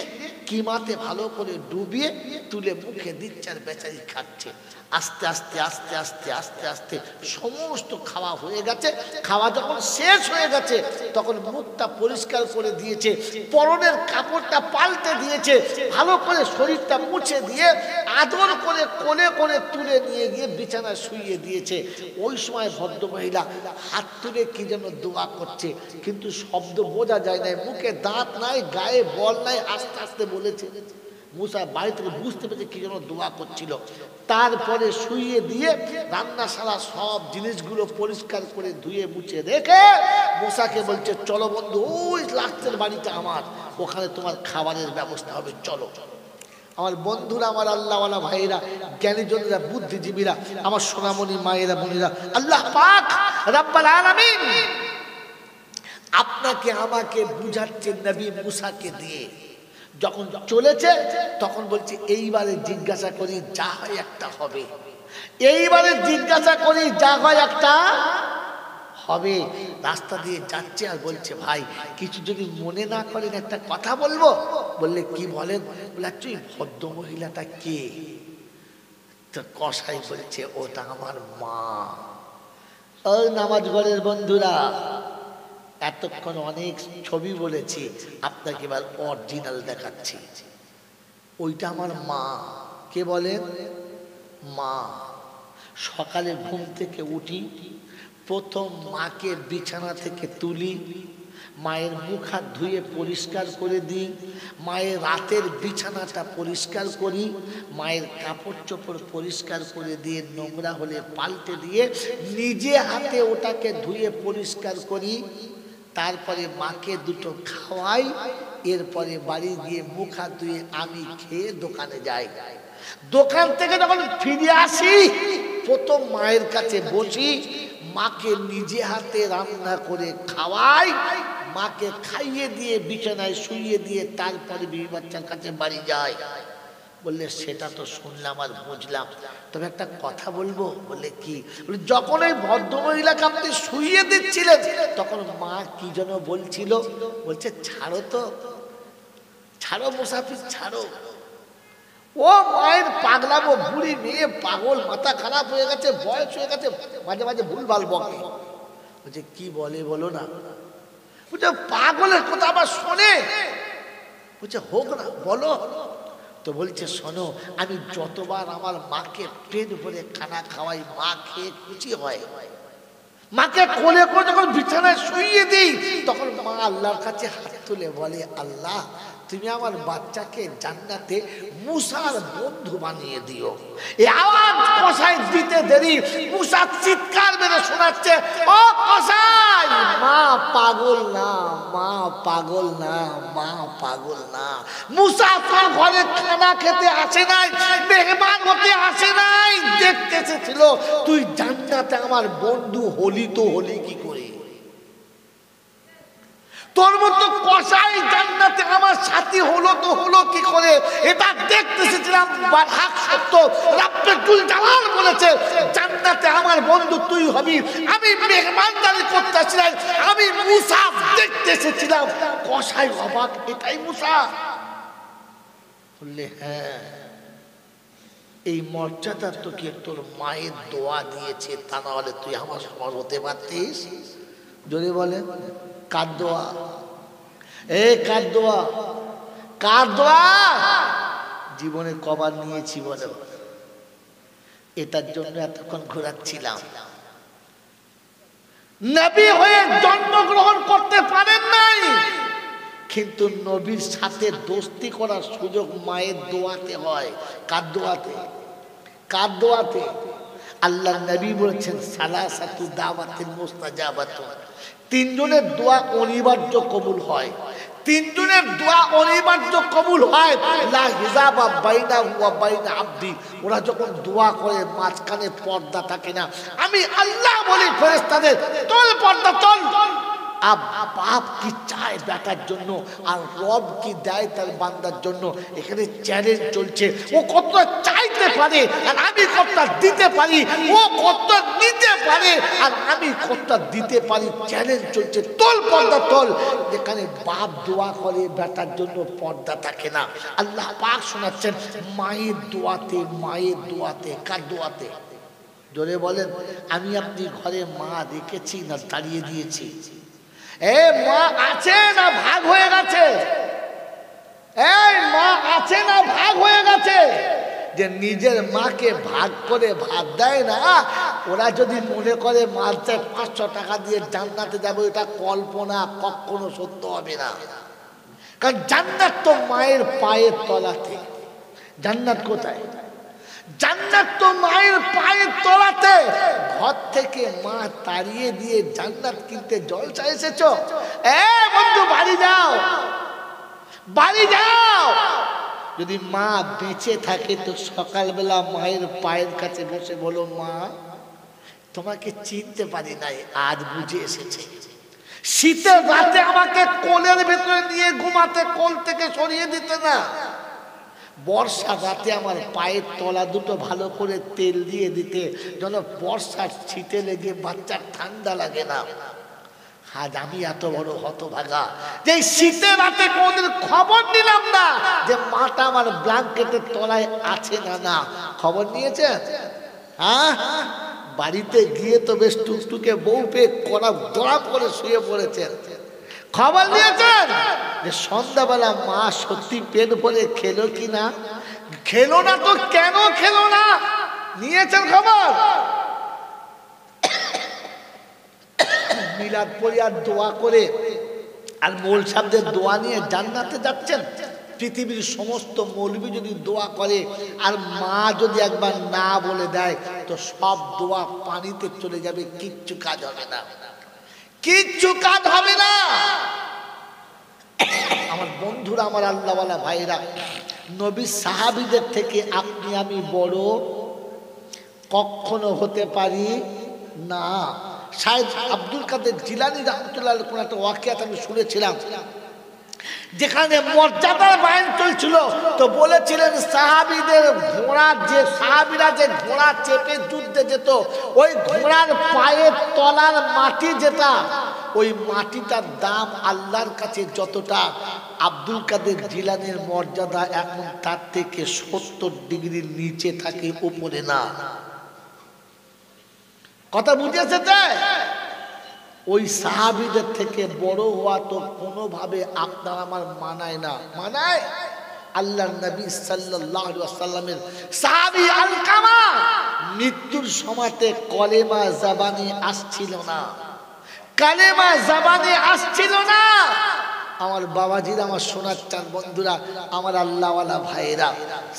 S1: কিমাতে ভালো করে ডুবিয়ে তুলে মুখে দিচ্ছে আর বেচারি খাচ্ছে। আস্তে আস্তে আস্তে আস্তে আস্তে আস্তে সমস্ত খাওয়া হয়ে গেছে। খাওয়া যখন শেষ হয়ে গেছে তখন মুখটা পরিষ্কার করে দিয়েছে, পরনের কাপড়টা পাল্টে দিয়েছে, ভালো করে শরীরটা মুছে দিয়ে আদর করে কোলে করে তুলে নিয়ে গিয়ে বিছানায় শুইয়ে দিয়েছে। ওই সময় ভদ্রমহিলা হাত তুলে কি যেন দোয়া করছে, কিন্তু শব্দ বোঝা যায় না, মুখে দাঁত নাই, গায়ে বল নাই, আস্তে আস্তে বলেছে। মুসা বাড়ি থেকে বুঝতে পেরেছে কি যেন দোয়া করছিল। তারপরে শুইয়ে দিয়ে রান্নাশালা সব জিনিসগুলো পরিষ্কার করে ধুয়ে মুছে রেখে মুসাকে বলছে চলো বন্ধু, ওই লাস্টের বাড়িটা আমার, ওখানে তোমার খাবারের ব্যবস্থা হবে, চলো। আমার বন্ধুরা, আমার আল্লাহওয়ালা ভাইয়েরা, জ্ঞানীজনেরা, বুদ্ধিজীবীরা, আমার সোনামণি মায়েরা, বোনেরা, আল্লাহ পাক রব্বুল আলামিন আপনাকে আমাকে বুঝাচ্ছেন নবী মুসাকে দিয়ে। যখন চলেছে তখন বলছে এইবারে জিজ্ঞাসা করি যা হয় একটা হবে, এইবারে জিজ্ঞাসা করি যা হয় একটা হবে। রাস্তা দিয়ে যাচ্ছে আর বলছে ভাই কিছু যদি মনে না করেন একটা কথা বলবো। বললে কি বলেন? বলে তুই ভদ্র মহিলাটা কে? তো কসাই বলছে ওটা আমার মা। ও নামাজ ঘরের বন্ধুরা, এতক্ষণ অনেক ছবি বলেছি, আপনাকে এবার অরিজিনাল দেখাচ্ছি। ওইটা আমার মা। কে বলেন? মা। সকালে ঘুম থেকে উঠি, প্রথম মাকে বিছানা থেকে তুলি, মায়ের মুখ হাত ধুয়ে পরিষ্কার করে দিই, মায়ের রাতের বিছানাটা পরিষ্কার করি, মায়ের কাপড় চোপড় পরিষ্কার করে দিয়ে নোংরা হলে পাল্টে দিয়ে নিজে হাতে ওটাকে ধুয়ে পরিষ্কার করি। তারপরে মাকে দুটো খাওয়াই, এরপরে বাড়ি গিয়ে মুখ হাত ধুয়ে আমি খেয়ে দোকানে যাই। দোকান থেকে যখন ফিরে আসি প্রথম মায়ের কাছে বসি, মাকে নিজে হাতে রান্না করে খাওয়াই, মাকে খাইয়ে দিয়ে বিছানায় শুইয়ে দিয়ে তারপরে বিবি বাচ্চার কাছে বাড়ি যাই। বললে সেটা তো শুনলাম আর বুঝলাম, তবে একটা কথা বলবো। বলে কি? বলে যখন ওই ভদ্রমহিলাকে আপনি শুইয়ে দিচ্ছিলেন তখন মা কি যেন বলছিল? বলছে ছাড়ো তো, ছাড়ো মুসাফির ছাড়ো। ও মায়ের পাগলামো, বুড়ি মেয়ে, পাগল, মাথা খারাপ হয়ে গেছে, বয়স হয়ে গেছে, মাঝে মাঝে ভুলভাল বকে। বলছে কি বলে বলো না? বলছে পাগলের কথা আবার শোনে। বলছে হোক না, বলো। তো বলছে শোনো, আমি যতবার আমার মাকে পেট ভরে খানা খাওয়াই, মা খেয়ে খুশি হয়। মাকে কোলে করে যখন বিছানায় শুইয়ে দিই তখন মা আল্লাহর কাছে হাত তুলে বলে আল্লাহ তুমি আমার বাচ্চাকে জান্নাতে মুসার বন্ধু বানিয়ে দিও। এই আওয়াজ কসাই দিতে দেরি, মুসা চিৎকার মেরে শোনাচ্ছে ও কসাই, মা পাগল না, মা পাগল না, মা পাগল না। মুসা তোর ঘরে খানা খেতে আসে নাই, মেহমান হতে আসে নাই, দেখতে এসেছিল তুই জান্নাতে আমার বন্ধু হলি। তো হলি কি করে? তোর মতো কসাই জান্নাতে আমার সাথী হলো তো হলো কি করে? এটা দেখতে এসেছিলাম, হক সত্য। রাব্বুল জালাল বলেছে জান্নাতে আমার বন্ধু তুই হবি। আমি মেহমানদারি করতে আসছিলাম, আমি মুসা দেখতে এসেছিলাম। কসাই অবাক, এটাই মুসা? বললে হ্যাঁ। এই মর্যাদা তোকে তোর মায়ের দোয়া দিয়েছে, তা না হলে তুই আমার সমান হতে পারতিস? যদি বলেন কার দোয়া? এ কার দোয়া? কার দোয়া? জীবনে কবার নিয়েছি বলো? এটার জন্য এতক্ষণ ঘোরাচ্ছিলাম। নবী হয়ে জন্মগ্রহণ করতে পারেন নাই, কিন্তু নবীর সাথে দোস্তি করার সুযোগ মায়ের দোয়াতে হয়। কার দোয়াতে? কার দোয়াতে? আল্লাহর নবী বলেছেন সালাসাতু দাওয়াতিল মুস্তাজাবাতু, তিনজনের দোয়া অনিবার্য কবুল হয়। তিনজনের দোয়া অনিবার্য কবুল হয়। লা হিজাবা বাইনাহু ওয়া বাইনা আবদি, ওরা যখন দোয়া করে মাঝখানে পর্দা থাকে না। আমি আল্লাহ বলি ফেরেশতাদের, তোল পর্দা তোল। বাপ কি চায় বেটার জন্য, আর রব কি দেয় তার বান্দার জন্য। এখানে চ্যালেঞ্জ চলছে, ও কত চাইতে পারে আর আমি কত দিতে পারি, ও কত নিতে পারে আর আমি কত দিতে পারি। চ্যালেঞ্জ চলছে, তোল পর্দা তোল। যেখানে বাপ দোয়া করে বেটার জন্য পর্দা থাকে না। আল্লাহ পাক শোনাচ্ছেন মায়ের দোয়াতে, মায়ের দোয়াতে। কার দোয়াতে? জোরে বলেন। আমি আপনি ঘরে মা রেখেছি না দাঁড়িয়ে দিয়েছি? এ মা আছে না ভাগ হয়ে গেছে? এই মা আছে না ভাগ হয়ে গেছে? যে নিজের মাকে ভাগ করে ভাত দেয় না, ওরা যদি মনে করে মাঝে 500 টাকা দিয়ে জান্নাতে যাবে, এটা কল্পনা, কখনো সত্য হবে না। কারণ জান্নাত তো মায়ের পায়ের তলাতে। জান্নাত কোথায়? জান্নাত তো মায়ের পায়ের তলাতে। ঘর থেকে মা তাড়িয়ে দিয়ে জান্নাত কিনতে জলসা এসেছো? এ বন্ধু বাড়ি যাও, বাড়ি যাও। যদি মা বেঁচে থাকে তো সকালবেলা মায়ের পায়ের কাছে বসে বলো, মা তোমাকে চিনতে পারি নাই, আজ বুঝে এসেছে। শীতের রাতে আমাকে কোলের ভেতরে নিয়ে ঘুমাতে, কোল থেকে সরিয়ে দিতে না। বর্ষার রাতে আমার পায়ের তলা দুটো ভালো করে তেল দিয়ে দিতে, যেন বর্ষার শীতে লেগে বাচ্চার ঠান্ডা লাগে না। আজ আমি এত বড় হতভাগা যে শীতের রাতে কোনদিন খবর নিলাম না যে মাটা আমার ব্ল্যাঙ্কেটের তলায় আছে না। না খবর নিয়েছেন? হ্যাঁ, বাড়িতে গিয়ে তো বেশ টুকটুকে বউ পেয়ে কড়া দড়াম করে শুয়ে পড়েছেন। খবর নিয়েছেন যে সন্ধ্যাবেলা মা সত্যি পেট ভরে খেলো কি না? খেলো না তো কেন খেলো না? নিয়েছেন খবর? মিলাদ পড়ে আর দোয়া করে আর মৌল সাহেবদের দোয়া নিয়ে জান্নাতে যাচ্ছেন। পৃথিবীর সমস্ত মৌলবি যদি দোয়া করে আর মা যদি একবার না বলে দেয় তো সব দোয়া পানিতে চলে যাবে, কিচ্ছু কাজ হবে না, কিচ্ছু কাজ হবে না। আমার বন্ধুরা, আমার আল্লাহওয়ালা ভাইরা, নবী সাহাবীদের থেকে আপনি আমি বড় কখনো হতে পারি না। শায়দ আব্দুল কাদের জিলানী রাহমাতুল্লাহ আলাইহি কোন একটা ওয়াকিয়াত আমি শুনেছিলাম, যেখানে মর্যাদার বয়ান চলছিল তো বলেছিলেন সাহাবীদের ঘোড়া, যে সাহাবীরা যে ঘোড়া চেপে যুদ্ধে যেত, ওই ঘোড়ার পায়ের তলার মাটি যেটা, ওই মাটিটার দাম আল্লাহর কাছে যতটা, আব্দুল কাদের জিলানীর মর্যাদা এখন তার থেকে 70 ডিগ্রির নিচে থাকে, উপরে না। কথা বুঝেছে? ওই সাহাবীদের থেকে বড় হওয়া তো কোনোভাবে আপনার আমার মানায় না। মানায়? আল্লাহর নবী সাল্লাল্লাহু আলাইহি ওয়াসাল্লামের সাহাবী আলকামা মৃত্যুর সময়তে কলেমা জবানে আসছিল না, কালেমা জবানে আসছিল না। আমার বাবাজিরা, আমার সোনার চাঁদ বন্ধুরা, আমার আল্লাহওয়ালা ভাইয়েরা,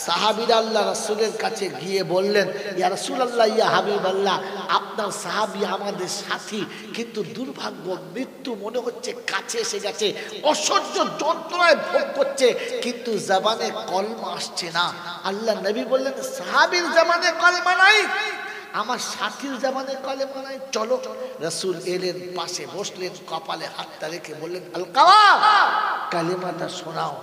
S1: সাহাবীরা আল্লাহ রাসূলের কাছে গিয়ে বললেন, ইয়া রাসূলুল্লাহ, ইয়া হাবিবাল্লাহ, আপনার সাহাবী আমাদের সাথী, কিন্তু দুর্ভাগ্য, মৃত্যু মনে হচ্ছে কাছে এসে গেছে, অসহ্য যন্ত্রণায় ভোগ করছে, কিন্তু জবানে কলমা আসছে না। আল্লাহ নবী বললেন, সাহাবীর জবানে কলমা নাই, আমার সাথীর জামানে কলেমা নাই, চলো। রাসূল এলেন, পাশে বসলেন, কপালে হাতটা রেখে বললেন, আলকামা কালেমাটা শোনাও।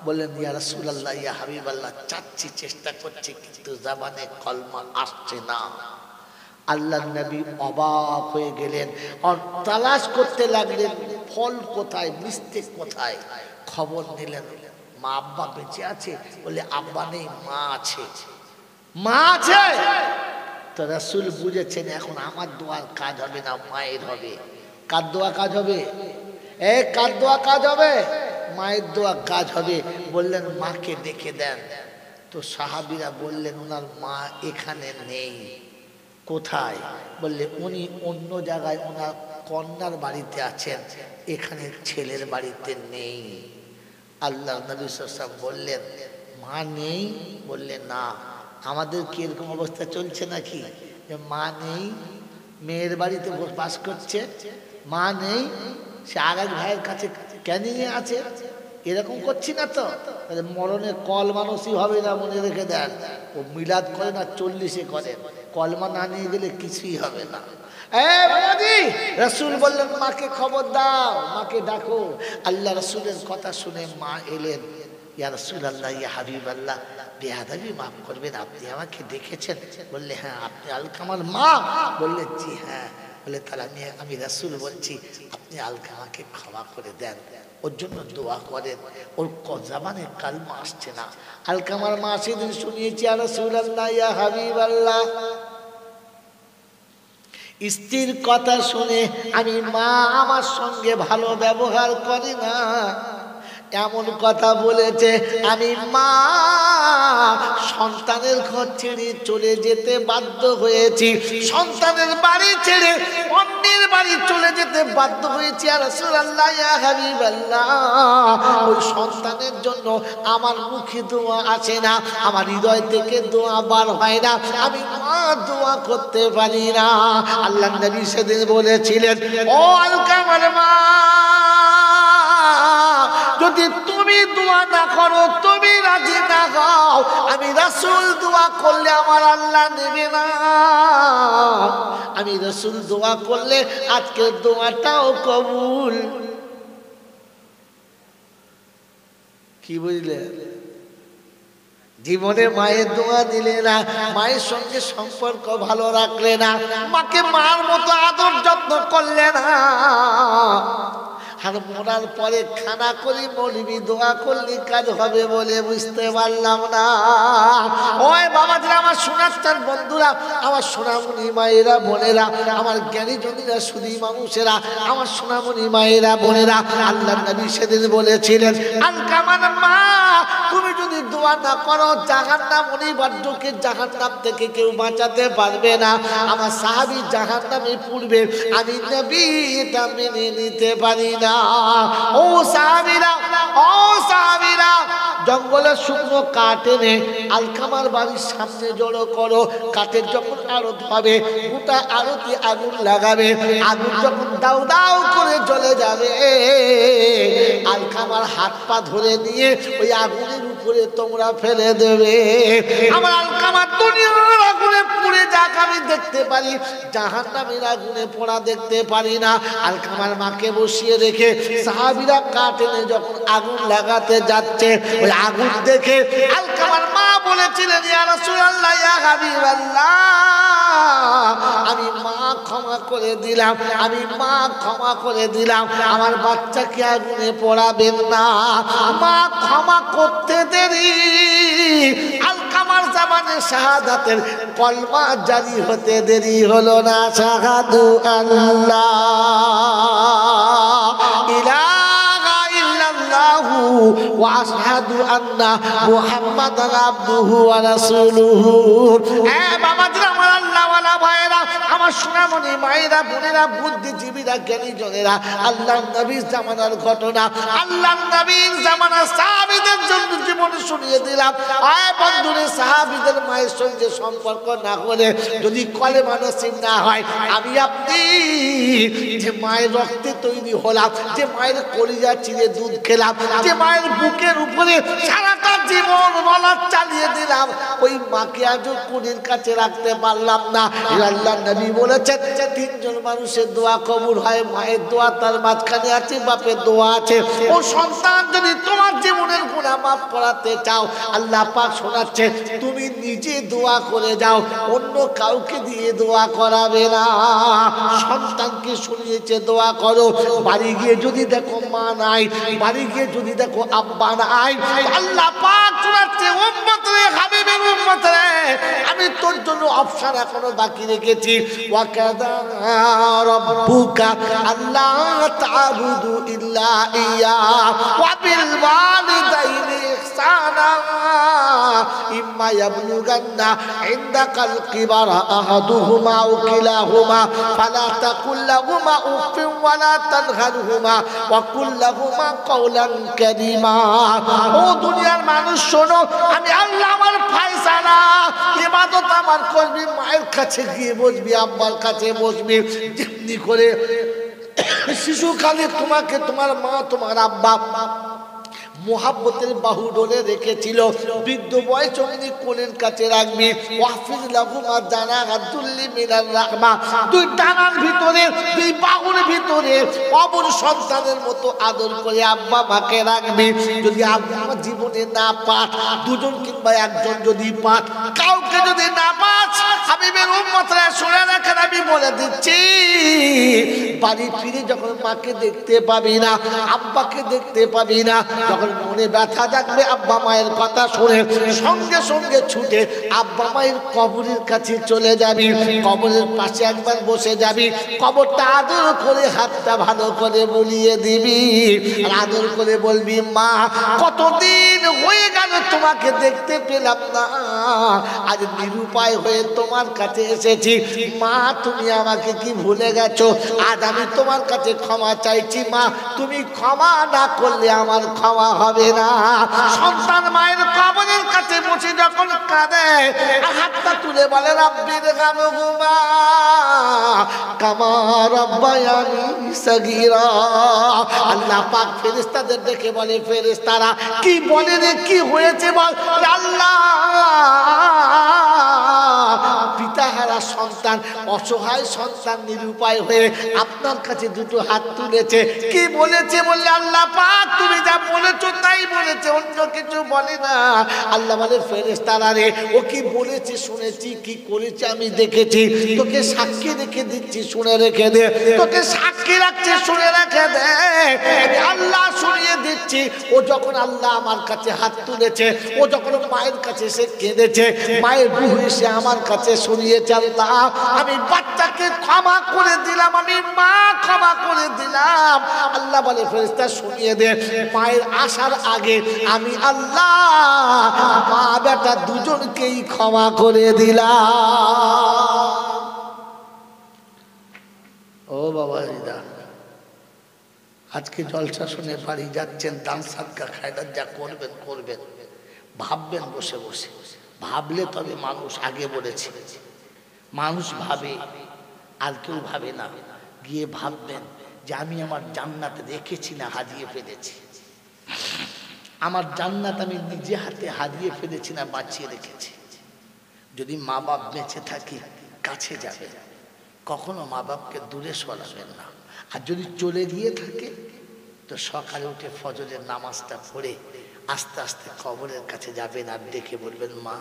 S1: বললেন, ইয়া রাসূলুল্লাহ, ইয়া হাবিবাল্লাহ, চাচ্ছি, চেষ্টা করছি, কিন্তু জামানে কলমা আসছে না। আল্লাহর নবী অবাক হয়ে গেলেন, আর তালাশ করতে লাগলেন, ফল কোথায়, মিস্টেক কোথায়। খবর নিলেন, মা আব্বা বেঁচে আছে? বলে, আব্বা নেই, মা আছে। মা আছে? তো রাসূল বুঝেছেন এখন আমার দোয়ার কাজ হবে না, মায়ের হবে। কার দোয়া কাজ হবে? কার দোয়া কাজ হবে? মায়ের দোয়া কাজ হবে। বললেন, মাকে ডেকে দেন। তো সাহাবীরা বললেন, ওনার মা এখানে নেই। কোথায়? বললে, উনি অন্য জায়গায় ওনার কন্যার বাড়িতে আছেন, এখানে ছেলের বাড়িতে নেই। আল্লাহ নবী সাল্লাল্লাহু আলাইহি ওয়াসাল্লাম বললেন, মা নেই? বললেন না। আমাদের কি এরকম অবস্থা চলছে নাকি যে মা নেই, মেয়ের বাড়িতে বাস করছে, মা নেই, সে আর এক ভাইয়ের কাছে ক্যানিংয়ে আছে, এরকম করছি না তো? মরণে কলমা নসিব হবে না, মনে রেখে দেন। ও মিলাদ করে না 40-এ করে, কলমা না নিয়ে গেলে কিছুই হবে না। রাসূল বললেন, মাকে খবর দাও, মাকে ডাকো। আল্লাহ রাসূলের কথা শুনে মা এলেন। ইয়া রাসূলুল্লাহ, ইয়া হাবিবাল্লাহ, বেয়াদবি মাফ করবেন, আপনি আমাকে দেখেছেন? বললে, হ্যাঁ। আপনি আলকামার মা? বললে, জি হ্যাঁ। বলে, তাহলে আমি রাসূল বলছি, আপনি আলকামাকে ক্ষমা করে দেন, ওর জন্য দোয়া করেন, ওর জবানে কালমা আসছে না। আলকামার মা সেদিন শুনিয়েছি, ইয়া রাসূলুল্লাহ, ইয়া হাবিবাল্লাহ, স্ত্রীর কথা শুনে আমি মা আমার সঙ্গে ভালো ব্যবহার করি না, এমন কথা বলেছে। আমি মা সন্তানের ঘর ছেড়ে চলে যেতে বাধ্য হয়েছি, সন্তানের বাড়ি ছেড়ে অন্যের বাড়ি চলে যেতে বাধ্য হয়েছি। আর রাসূলুল্লাহ, ইয়া হাবিবাল্লাহ, ওই সন্তানের জন্য আমার মুখে দোয়া আসে না, আমার হৃদয় থেকে দোয়া বার হয় না, আমি মা দোয়া করতে পারি না। আল্লাহর নবী সেদিন বলেছিলেন, ও আলকামার মা, যদি তুমি দোয়া না করো, তুমি রাজি না হও, আমি রাসূল দোয়া করলে আমার আল্লাহ নেবে না। আমি রাসূল দোয়া করলে আজকের দোয়াটাও কবুল। কি বুঝলে? জীবনে মায়ের দোয়া দিলে না, মায়ের সঙ্গে সম্পর্ক ভালো রাখলে না, মাকে মার মতো আদর যত্ন করলে না, আর মরার পরে খানা করি মরবি, দোয়া করলি কাজ হবে বলে বুঝতে পারলাম না। ওই বাবাজিরা, আমার সোনার বন্ধুরা, আমার সোনামণি মায়েরা বোনেরা, আমার জ্ঞানী জনীরা, সুধী মানুষেরা, আমার সোনামণি মায়েরা বোনেরা, আল্লাহর নবী সেদিন বলেছিলেন, আলকামার মা, তুমি যদি দোয়া না করো, জাহান্নাম অনিবার্যকে জাহান্নাম থেকে কেউ বাঁচাতে পারবে না। আমার সাহাবী জাহান্নামে পড়বে, আমি নবী এটা মেনে নিতে পারি না। ও সাহাবীরা, ও সাহাবীরা, জঙ্গলের শুকনো কাঠ এনে আলকামার বাড়ির সামনে জড়ো করো। কাঠের যখন আড়ত হবে, গোটা আড়তে আগুন লাগাবে। আগুন যখন দাউ দাউ করে জ্বলে যাবে, আলকামার হাত পা ধরে নিয়ে ওই আগুনের উপরে তোমরা ফেলে দেবে। আমার আলকামার দুনিয়ার আগুনে পুড়ে যাক আমি দেখতে পারি, জাহান্নামের আগুনে পোড়া দেখতে পারি না। আলকামার মাকে বসিয়ে রেখে সাহাবীরা কাঠ এনে যখন আগুন লাগাতে যাচ্ছে, ওই আগুন দেখে আলকামার মা বলেছিলেন, ইয়া রাসূলুল্লাহ, ইয়া হাবিবাল্লাহ, আমি মা ক্ষমা করে দিলাম, আমি মা ক্ষমা করে দিলাম, আমার বাচ্চাকে আগুনে পোড়াবেন না। মা ক্ষমা করতে দেরি, আলকামার জামানে শাহাদাতের কলমা জারি হতে দেরি হলো না। শাহাদু আল্লাহ ইলাহা ইল্লাল্লাহু ওয়া আশহাদু আন্না মুহাম্মাদান আবদুহু ওয়া রাসূলুহু। বাবাজিরা, আমার আল্লাহওয়ালা ভাইয়েরা, আমার সোনামণি মায়েরা বোনেরা, বুদ্ধিজীবীরা, জ্ঞানী জনেরা, আল্লাহর নবীর জামানার ঘটনা, আল্লাহর নবীর জামানার সাহাবীদের জন্য জীবন শুনিয়ে দিলাম। আয় বন্ধুরে, সাহাবীদের মায়ের সঙ্গে সম্পর্ক না হলে, যদি কলেমা নসিব না হয়, আমি আপনি যে মায়ের রক্তে তৈরি হলাম, যে মায়ের কলিজা চিরে দুধ খেলাম, যে মায়ের বুকের উপরে সারাটা জীবন রলার চালিয়ে দিলাম, ওই মাকে আজও কোনের কাছে রাখতে পারলাম না। আল্লাহর নবী বলেছেন, তিনজন মানুষের দোয়া কবুল হয়, মায়ের দোয়া তার মাঝখানে আছে, বাপের দোয়া আছে। ও সন্তান, যদি তোমার জীবনের গুনাহ মাফ করাতে চাও, আল্লাহ পাক শোনাচ্ছে, তুমি নিজে দোয়া করে যাও, অন্য কাউকে দিয়ে দোয়া করাবে না। সন্তানকে শুনিয়েছে দোয়া করো, বাড়ি গিয়ে যদি দেখো মা নাই, বাড়ি গিয়ে যদি দেখো আব্বা নাই, আল্লাহ পাক শোনাচ্ছে, উম্মত রে, হাবিবের উম্মত রে, আমি তোর জন্য অপশন এখনো বাকি রেখেছি। ওয়া কাযা রাব্বুকা আল্লা তা'বুদু ইল্লা ইয়া ওয়া বিল ওয়ালিদাইনি ইহসানা। সাবধানা ইম্মা ইয়াবলুগান্না ইনদাকাল কিবারা আহাদুহুমা আও কিলাহুমা ফালা তাকুল লাহুমা উফিন ওয়ালা তানহারহুমা ওয়া কুল লাহুমা কাওলান কারীমা। ও দুনিয়ার মানুষ শোনো, আমি আল্লাহ আমার ফয়সালা, ইবাদত আমার করবি, মায়ের কাছে গিয়ে বসবি, আব্বার কাছে বসবি, যেমনি করে শিশুকালে তোমাকে তোমার মা তোমার আব্বা মোহাব্বতের বাহু ডোলে রেখেছিল, বৃদ্ধ বয়স অমনি কোলের কাছে রাখবি। ওয়াহফিজ লাহুমা জানাহাতুল্লি মিনার রাহমা, দুই ডানার ভিতরে দুই বাহুর ভিতরে অবর সন্তানের মতো আদর করে আব্বা মাকে রাখবি। যদি আব্বা জীবনে না পাঠ, দুজন কিংবা একজন যদি পাঠ, কাউকে যদি না পাঠ, হাবিবের উম্মতরা শুনে রাখেন, আমি বলে দিচ্ছি বাড়ি ফিরে যখন মাকে দেখতে পাবি না, আব্বাকে দেখতে পাবি না, যখন মনে ব্যথা থাকবে আব্বা মায়ের কথা শুনে সঙ্গে সঙ্গে ছুটে আব্বা মায়ের কবরের কাছে চলে যাবি, কবরের পাশে একবার বসে যাবি, কবরটা আদর করে হাতটা ভালো করে বুলিয়ে দিবি, আর আদর করে বলবি মা কতদিন হয়ে গেল তোমাকে দেখতে পেলাম না, আজ নিরুপায় হয়ে তোমার কাছে এসেছি, মা তুমি আমাকে কি ভুলে গেছো, আজ আমি তোমার কাছে ক্ষমা চাইছি, মা তুমি ক্ষমা না করলে আমার ক্ষমা হবে না। সন্তান মায়ের কবরের কাছে বসে যখন কাঁদে, হাতটা তুলে বলে রাব্বির গামহুমা কামা রাব্বায়ানি সাগীরা। আল্লাহ পাক ফেরেশতাদের ডেকে বলে, ফেরেশতারা কি বলে রে, কি হয়েছে বল। আল্লাহ পিতাহারা সন্তান, অসহায় সন্তান নিরুপায় হয়ে আপনার কাছে দুটো হাত তুলেছে, কি বলেছে বললে আল্লাহ পাক তুমি যা বলেছো তাই বলেছে, অন্য কিছু বলে না। আল্লাহ বলে ফেরেশতারা রে, ও কি বলেছে শুনেছি, কি করেছে আমি দেখেছি, তোকে সাক্ষী রেখে দিচ্ছি, শুনে রেখে দে, তোকে সাক্ষী রাখছি, শুনে রেখে দে, আমি আল্লাহ শুনিয়ে দিচ্ছি। ও যখন আল্লাহ আমার কাছে হাত তুলেছে, ও যখন মায়ের কাছে এসে কেঁদেছে, মায়ের রূহ এসে আমার কাছে শুনিয়েছে আল্লাহ আমি বাচ্চাকে ক্ষমা করে দিলাম, আমি মা ক্ষমা করে দিলাম। আল্লাহ বলে ফেরেশতা শুনিয়ে দে, মায়ের আসার আগে আমি আল্লাহ মা বেটা দুজনকেই ক্ষমা করে দিলাম। ও বাবা দিদা, আজকে জলসা শুনে বাড়ি যাচ্ছেন, দান সাদকা খায়রাত যা করবেন করবেন, ভাববেন বসে বসে, ভাবলে তবে মানুষ, আগে বলেছে মানুষ ভাবে আর কেউ ভাবে না, গিয়ে ভাববেন যে আমি আমার জান্নাত রেখেছি না হারিয়ে ফেলেছি, আমার জান্নাত আমি নিজে হাতে হারিয়ে ফেলেছি না বাঁচিয়ে রেখেছি। যদি মা বাপ বেঁচে থাকি কাছে যাবেন, কখনো মা বাপকে দূরে সরাবেন না, আর যদি চলে গিয়ে থাকে তো সকালে উঠে ফজরের নামাজটা পড়ে আস্তে আস্তে কবরের কাছে যাবেন, আর ডেকে বলবেন মা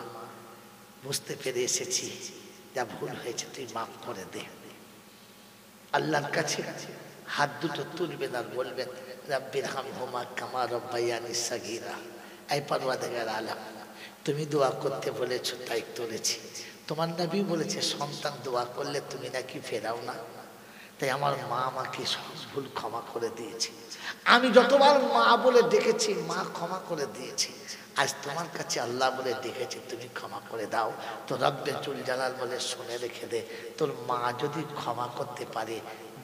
S1: বুঝতে পেরে এসেছি, যা ভুল হয়েছে তুই মাফ করে দে। আল্লাহর কাছে হাত দুটো তুলবেন আর বলবেন রাব্বির হামহুমা কামা রাব্বায়ানি সাগীরা। এই পরওয়ারদিগার আলম, তুমি দোয়া করতে বলেছো তাই করেছি, তোমার নবী বলেছে সন্তান দোয়া করলে তুমি নাকি ফেরাও না, তাই আমার মা আমাকে সব ভুল ক্ষমা করে দিয়েছে, আমি যতবার মা বলে ডেকেছি মা ক্ষমা করে দিয়েছি, আজ তোমার কাছে আল্লাহ বলে ডেকেছি তুমি ক্ষমা করে দাও। তো রব্বে জুল জালাল বলে শুনে রেখে দে, তোর মা যদি ক্ষমা করতে পারে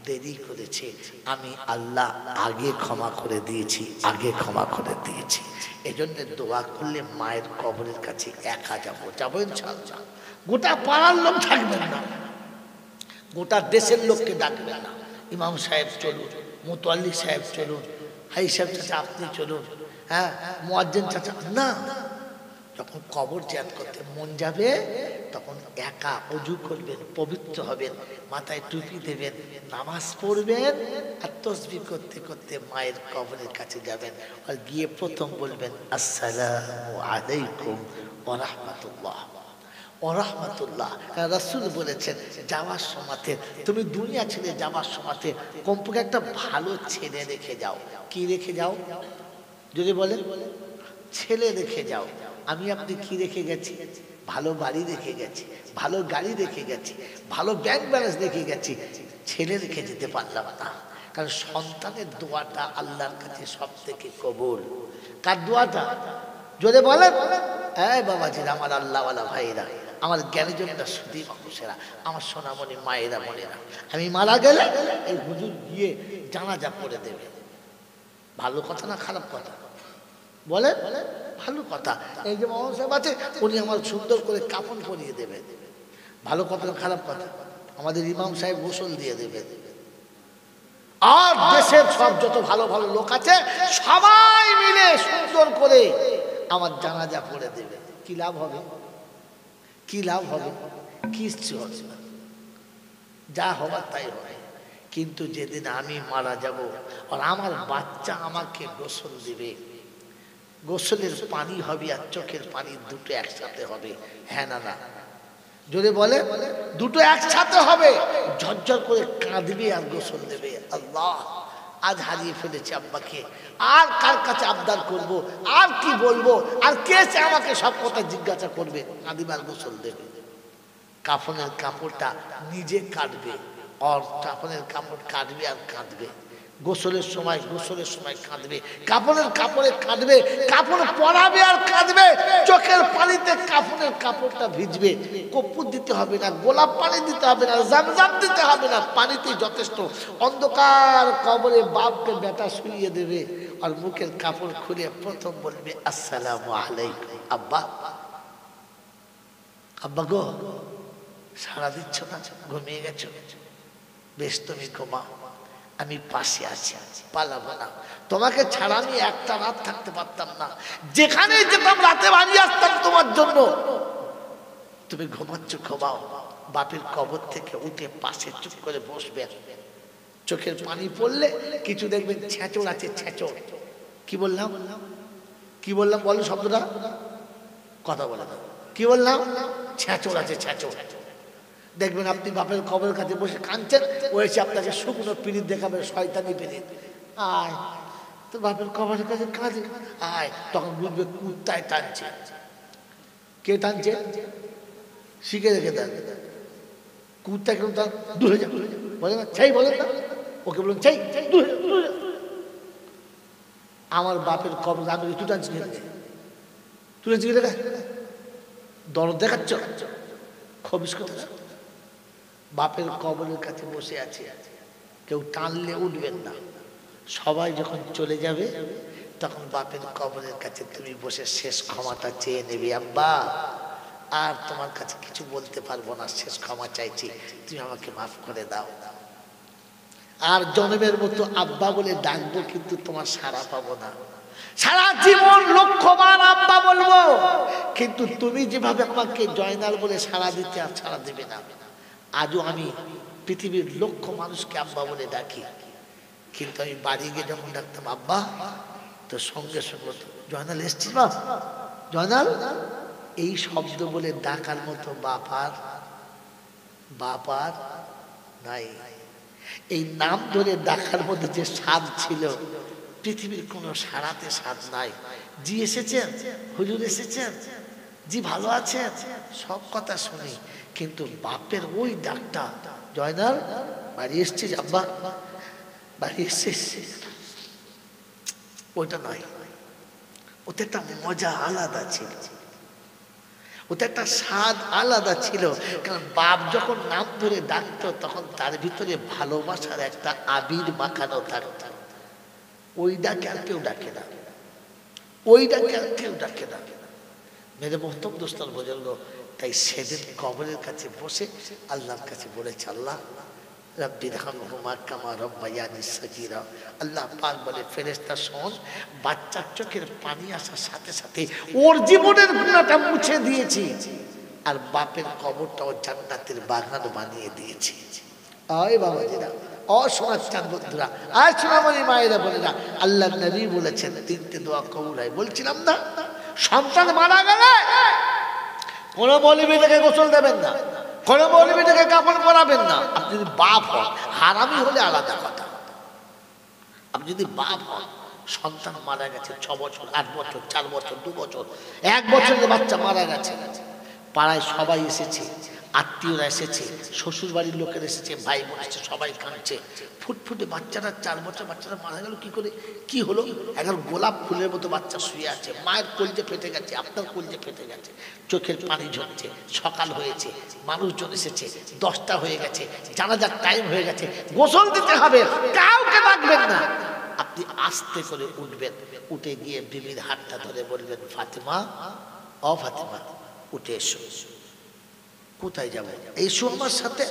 S1: দেরি করেছে, আমি আল্লাহ আগে ক্ষমা করে দিয়েছি, আগে ক্ষমা করে দিয়েছি। এজন্য দোয়া করলে মায়ের কবরের কাছে একা যাবো ইনশাআল্লাহ, গোটা পাড়ার লোক থাকবেন না, গোটা দেশের লোককে ডাকবেন না, ইমাম সাহেব চলুন, মুতাল্লি সাহেব চলুন, হাই সাহেব চাচা আপনি চলুন, হ্যাঁ মুয়াজ্জিন চাচা না। যখন কবর জিয়ারত করতে মন যাবে তখন একা ওযু করবেন, পবিত্র হবেন, মাথায় টুপি দেবেন, নামাজ পড়বেন, আর তাসবিহ করতে করতে মায়ের কবরের কাছে যাবেন, আর গিয়ে প্রথম বলবেন আসসালামু আলাইকুম ওয়া রাহমাতুল্লাহ ওয়া রাহমাতুল্লাহ। রাসূল বলেছেন যাওয়ার সময়তে তুমি দুনিয়া ছেড়ে যাওয়ার সময়তে কমপক্ষে একটা ভালো ছেলে রেখে যাও। কি রেখে যাও যদি বলেন? ছেলে রেখে যাও। আমি আপনি কি রেখে গেছি? ভালো বাড়ি রেখে গেছি, ভালো গাড়ি রেখে গেছি, ভালো ব্যাংক ব্যালেন্স রেখে গেছি, ছেলে রেখে যেতে পারলাম না। কারণ সন্তানের দোয়াটা আল্লাহর কাছে সব থেকে কবুল। কার দোয়াটা? জোরে বলেন। এই বাবাজিরা, আমার আল্লাহওয়ালা ভাইরা, আমার জ্ঞানীজনরা, সুধী মানুষেরা, আমার সোনামণি মায়েরা বোনেরা, আমি মারা গেলে এই হুজুর গিয়ে জানাজা করে দেবে। ভালো কথা না খারাপ কথা? বলে ভালো কথা। এই যে মোহাম্মদ সাহেব আছে, উনি আমার সুন্দর করে কাফন পরিয়ে দেবে। ভালো কথা না খারাপ কথা? আমাদের ইমাম সাহেব গোসল দিয়ে দেবে। আর দেশের সব যত ভালো ভালো লোক আছে সবাই মিলে সুন্দর করে আমার জানাজা পড়ে দেবে। কি লাভ হবে? কি লাভ হবে? কিচ্ছু হবে না, যা হবার তাই হবে। কিন্তু যেদিন আমি মারা যাব আর আমার বাচ্চা আমাকে গোসল দিবে, গোসলের পানি হবে আর চোখের পানি দুটো একসাথে হবে। হ্যাঁ না না? যদি বলে দুটো একসাথে হবে, ঝরঝর করে কাঁদবে আর গোসল দেবে। আল্লাহ, আজ হারিয়ে ফেলেছে আব্বাকে, আর কার কাছে আবদার করব, আর কি বলবো, আর কে আমাকে সব কথা জিজ্ঞাসা করবে? কাঁদিবে আর গোসল দেবে। কাফনের কাপড়টা নিজে কাটবে, আর কাফনের কাপড় কাটবে আর কাঁদবে। গোসলের সময় কাঁদবে, কাপড়ে কাঁদবে, কাপড় পরাবে আর কাঁদবে। চোখের পানিতে কাফনের কাপড়টা ভিজবে। কর্পূর দিতে হবে না, গোলাপ পানি দিতে হবে না, জামজাম দিতে হবে না, পানিতেই যথেষ্ট। অন্ধকার কবরে বাপকে বেটা শুইয়ে দেবে আর মুখের কাপড় খুলে প্রথম বলবে আসসালামু আলাইকুম। আব্বা, আব্বা গো, সারা দিচ্ছ না, ঘুমিয়ে গেছো? বেশ, তুমি ঘুমাও, আমি পাশে আছি, পালাবো না। তোমাকে ছাড়া আমি একটা রাত থাকতে পারতাম না। যেখানে যেতাম রাতে বাড়ি আসতাম তোমার জন্য। তুমি ঘুমাচ্ছ, ঘুমাও। বাপের কবর থেকে উঠে পাশে চুপ করে বসবে। চোখের পানি পড়লে কিছু দেখবেন ছেঁচড় আছে, ছেঁচড়। কি বললাম? কি বললাম বলো শব্দটা, কথা বলে না। কি বললাম? ছেঁচড় আছে, ছেঁচড়। দেখবেন আপনি বাপের কবরের কাছে বসে কাঁদছেন, ও এসে আপনাকে শুকনো পিরিত দেখাবে, শয়তানি পিরিত। আয়, তো বাপের কবরের কাছে কাঁদে, আয়। তখন বুঝবে কুত্তায় টানছে। কে টানছে? শিখে রেখে দেন। কুত্তা কেন তার দূরে যা বলে না, চাই বলেন না, ওকে বলুন চাই দূরে। আমার বাপের কবর আমি তুই টানছি, তুলেছি দেখা, দরদ দেখাচ্ছ, খবিস কথা। বাপের কবরের কাছে বসে আছে, কেউ টানলে উঠবেন না। সবাই যখন চলে যাবে তখন বাপের কবরের কাছে তুমি বসে শেষ ক্ষমাটা চেয়ে নেবে। আব্বা, আর তোমার কাছে কিছু বলতে পারবো না, শেষ ক্ষমা চাইছি, তুমি আমাকে মাফ করে দাও। আর জন্মের মতো আব্বা বলে ডাকবো, কিন্তু তোমার সাড়া পাবো না। সারা জীবন লক্ষ্যবান আব্বা বলবো, কিন্তু তুমি যেভাবে আমাকে জয়নাল বলে সাড়া দিতে, আর সাড়া দেবে না। আজও আমি পৃথিবীর লক্ষ মানুষকে আব্বা বলে ডাকি, কিন্তু আমি বাড়ি গিয়ে যখন ডাকতাম আব্বা, তো সঙ্গে সঙ্গে জয়নাল এসছিস বাপ, জয়নাল, এই শব্দ বলে ডাকার মতো বাপার নাই। এই নাম ধরে ডাকার মধ্যে যে স্বাদ ছিল, পৃথিবীর কোনো সারাতে স্বাদ নাই। জি এসেছেন, হুজুর এসেছেন, জি ভালো আছেন, সব কথা শুনি, কিন্তু বাপের ওই ডাকটা, জয়নাল বাড়ি এসছিস আব্বা, বাড়ি এসছিস, ওইটা নয়। ওতে একটা মজা আলাদা ছিল, ওতে একটা স্বাদ আলাদা ছিল। কারণ বাপ যখন নাম ধরে ডাকতো তখন তার ভিতরে ভালোবাসার একটা আবির মাখানো থাকতো। ওই ডাকে আর কেউ ডাকে না, ওই ডাকে আর কেউ ডাকে না। মেরে মোহতম দোস্তার বুজুর্গ, তাই সেদিন কবরের কাছে বসে আল্লাহর কাছে বলেছে, আল্লাহ রব্বি রহমহুমা কামা রব্বায়ানি সগীরা। আল্লাহ পাক বলে, ফেরেশতা শোন, বাচ্চার চোখের পানি আসার সাথে সাথে ওর জীবনের গুনাহটা মুছে দিয়েছি, আর বাপের কবরটাও জান্নাতের বাগান বানিয়ে দিয়েছি। আয় বাবাজিরা, অশোনার চাঁদ বন্ধুরা, আর সোনামণি মায়েরা বোনেরা, আল্লাহ নবী বলেছেন তিনটে দোয়া কবুল হয়। বলছিলাম না, সন্তান মারা গেলে কোন মৌলবী থেকে গোসল দেবেন না, কোন মৌলবী থেকে কাফন পরাবেন না। আপনি যদি বাপ হন, হারামি হলে আলাদা কথা। আপনি যদি বাপ হন, সন্তান মারা গেছে 6 বছর, 8 বছর, 4 বছর, 2 বছর, 1 বছরের বাচ্চা মারা গেছে, পাড়ায় সবাই এসেছে, আত্মীয়রা এসেছে, শ্বশুর বাড়ির লোকেরা এসেছে, ভাই বোন এসেছে, সবাই কাঁদছে। ফুটফুটে বাচ্চারা, 4 বছর বাচ্চারা মারা গেল কি করে? কি হলো? এখন গোলাপ ফুলের মতো বাচ্চা শুয়ে আছে, মায়ের কলজে ফেটে গেছে, আপনার কলজে ফেটে গেছে, চোখের পানি ঝরছে। সকাল হয়েছে, মানুষজন এসেছে, 10টা হয়ে গেছে, জানাজার টাইম হয়ে গেছে, গোসল দিতে হবে, কাউকে ডাকবেন না। আপনি আস্তে করে উঠবেন, উঠে গিয়ে বিবির হাতটা ধরে বলবেন, ফাতেমা, ও ফাতেমা, উঠে এসো। কোথায় যাবো? এসো আমার সাথে।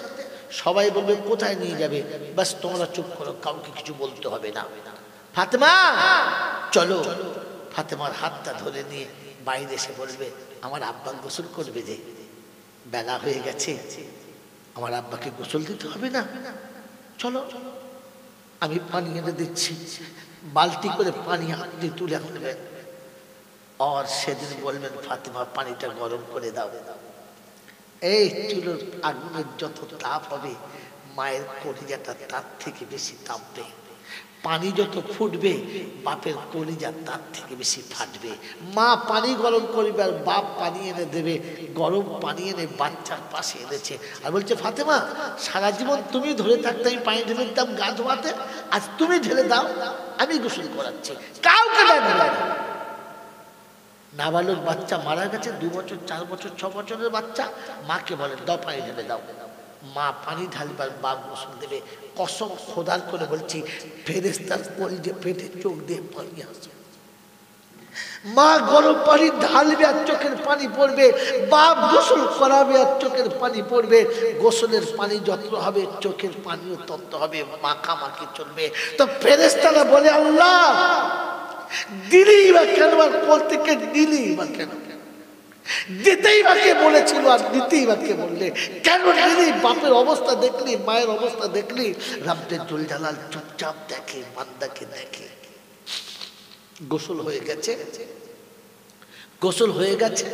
S1: সবাই বলবে কোথায় নিয়ে যাবে? বাস তোমরা চুপ করো, কাউকে কিছু বলতে হবে না। ফাতেমা চলো। ফাতেমার হাতটা ধরে নিয়ে বাইরে এসে বলবে, আমার আব্বা গোসল করবে যে, বেলা হয়ে গেছে, আমার আব্বাকে গোসল দিতে হবে না, চলো আমি পানি এনে দিচ্ছি। বালতি করে পানি আপনি তুলে আনবেন, আর সেদিন বলবেন, ফাতেমা পানিটা গরম করে দাও। এই চুলোর আগুনের যত তাপ হবে, মায়ের কলিজাটা তার থেকে বেশি তাপবে। পানি যত ফুটবে, বাপের কলিজা তার থেকে বেশি ফাটবে। মা পানি গরম করবে আর বাপ পানি এনে দেবে। গরম পানি এনে বাচ্চার পাশে এনেছে আর বলছে, ফাতেমা সারা জীবন তুমি ধরে থাকতে আমি পানি ঢেলে দিতাম গা ধোয়াতে, আজ তুমি ঢেলে দাও, আমি গোসল করাচ্ছি, কাউকে ডাকবে না। নাবালক বাচ্চা মারা গেছে, 2 বছর 4 বছর 6 বছরের বাচ্চা, মাকে বলে দাও পানি ঢেলে দাও। মা পানি ঢালবার, বাপ গোসল দেবে। কসম খোদার করে বলছি, ফেরেশতার কলিজে পেটে চোখ দিয়ে পানি আসে। মা গরম পানি ঢালবে আর চোখের পানি পড়বে, বাপ গোসল করাবে আর চোখের পানি পড়বে। গোসলের পানি যত হবে, চোখের পানিও তত হবে, মাখামাখি চলবে। তো ফেরেশতারা বলে, আল্লাহ দিলি বা কেন, আর কোল থেকে দিলি বা কেন? দিতেই বা কে বলেছিল আর দিতেই বা কে বললে? কেন দিলি? বাপের অবস্থা দেখলি, মায়ের অবস্থা দেখলি? রাব্বে জুল জালাল চুপচাপ দেখে, বান্দাকে দেখে। গোসল হয়ে গেছে, গোসল হয়ে গেছে,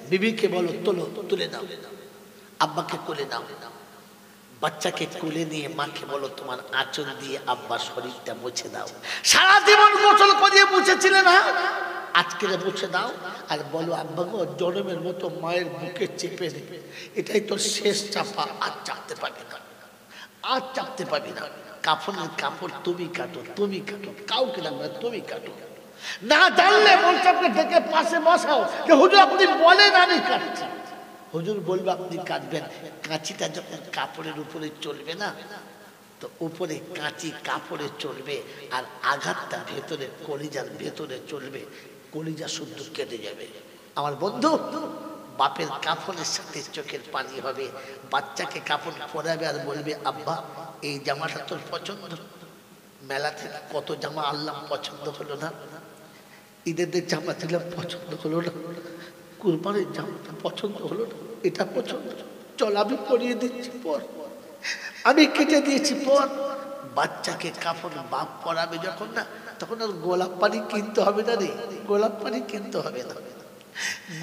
S1: বিবিকে বলো তোলো, তুলে নাও, আব্বাকে কোলে নাও। বাচ্চাকে কোলে নিয়ে মাকে বলো, তোমার আঁচল দিয়ে আব্বার শরীরটা মুছে দাও। সারা জীবন গোসল করিয়ে মুছেছিলে না, আজকে মুছে দাও। আর বলো, আব্বা গো, জনমের মতো মায়ের বুকে চেপে নেবে, এটাই তোর শেষ চাপা, আর চাপতে পারবি না, আর চাপতে পারবি না। কাফনের কাপড় তুমি কাটো, তুমি কাটো, কাউকে লাগবে, তুমি কাটো। না জানলে মনসাকে ডেকে পাশে বসাও, যে হুজুর আপনি বলেন আমি কাটছি। হুজুর বলবে আপনি কাটবেন। কাঁচিটা যখন কাপড়ের উপরে চলবে না, তো উপরে কাঁচি কাপড়ে চলবে, আর আঘাতটা ভেতরে কলিজার ভেতরে চলবে, কলিজা শুদ্ধ কেটে যাবে। আমার বন্ধু, বাপের কাপড়ের সাথে চোখের পানি হবে। বাচ্চাকে কাপড় পরাবে আর বলবে, আব্বা এই জামাটা তোর পছন্দ? মেলা থেকে কত জামা আনলাম, পছন্দ হলো না। ঈদের জামা দিলাম, পছন্দ হলো না। কুরবানির জামাটা পছন্দ হলো না, এটা পছন্দ, চল আমি পরিয়ে দিচ্ছি, পর, আমি কেটে দিয়েছি, পর। বাচ্চাকে কাপড় বাপ পরাবে যখন না, তখন আর গোলাপ পানি কিনতে হবে না রে, গোলাপ পানি কিনতে হবে না,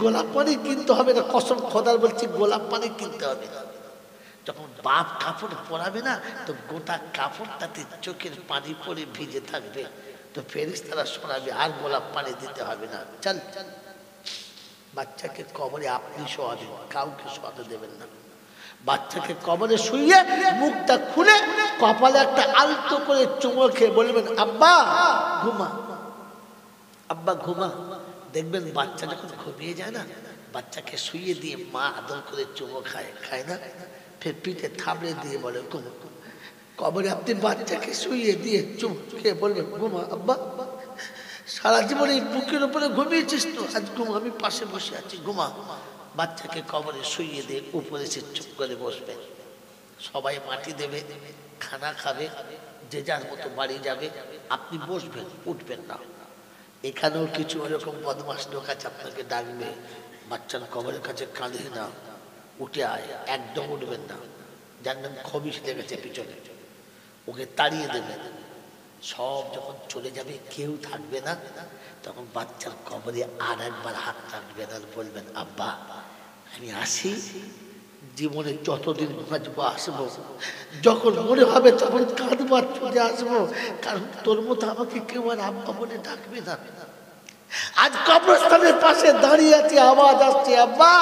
S1: গোলাপ পানি কিনতে হবে না। কসম খোদার বলছি, গোলাপ পানি কিনতে হবে না। যখন বাপ কাপড় পরাবে না, তো গোটা কাপড়টাতে চোখের পানি পড়ে ভিজে থাকবে। তো ফেরেশতারা শোনাবে, আর গোলাপ পানি দিতে হবে না, চল। বাচ্চাকে কবরে আপনি শোয়াবেন, কাউকে শোয়াতে দেবেন না। বাচ্চাকে কবরে শুইয়ে মুখটা খুলে কপালে একটা আলতো করে চুমো খেয়ে বলবেন, আব্বা ঘুমা, আব্বা ঘুমা। দেখবেন বাচ্চা যখন ঘুমিয়ে যায় না, বাচ্চাকে শুইয়ে দিয়ে মা আদর করে চুমো খায়, খায় না? ফের পিঠে থাবড়ে দিয়ে বলে ঘুমো। কবরে আপনি বাচ্চাকে শুইয়ে দিয়ে চুমো খেয়ে বলবেন, ঘুমা আব্বা, সারা জীবন এই বুকের উপরে ঘুমিয়েছিস তো, আজ ঘুমা, আমি পাশে বসে আছি, ঘুমা। বাচ্চাকে কবরে শুইয়ে দিয়ে উপরে সে চুপ করে বসবে। সবাই মাটি দেবে, খানা খাবে, যে যার মতো বাড়ি যাবে, আপনি বসবেন, উঠবেন না। এখানেও কিছু ওরকম বদমাস লোক আছে, আপনাকে ডাকবে, বাচ্চার কবরের কাছে কাঁদে না, উঠে আয়, একদম উঠবেন না। জানবেন খবিশ লেগেছে পিছনে, ওকে তাড়িয়ে দেবেন। সব যখন চলে যাবে, কেউ থাকবে না, তখন বাচ্চার কবরে আর একবার হাত রাখবেন আর বলবেন, আব্বা আমি আসি, জীবনে যতদিন বাঁচবো আসবো, যখন মনে হবে তখন কাঁদবো আর চলে আসবো, কারণ তোর মতো আমাকে কেউ আর আব্বা বলে ডাকবে না। আজ কবরস্থানের পাশে দাঁড়িয়ে আছি, আওয়াজ আসছে, আব্বা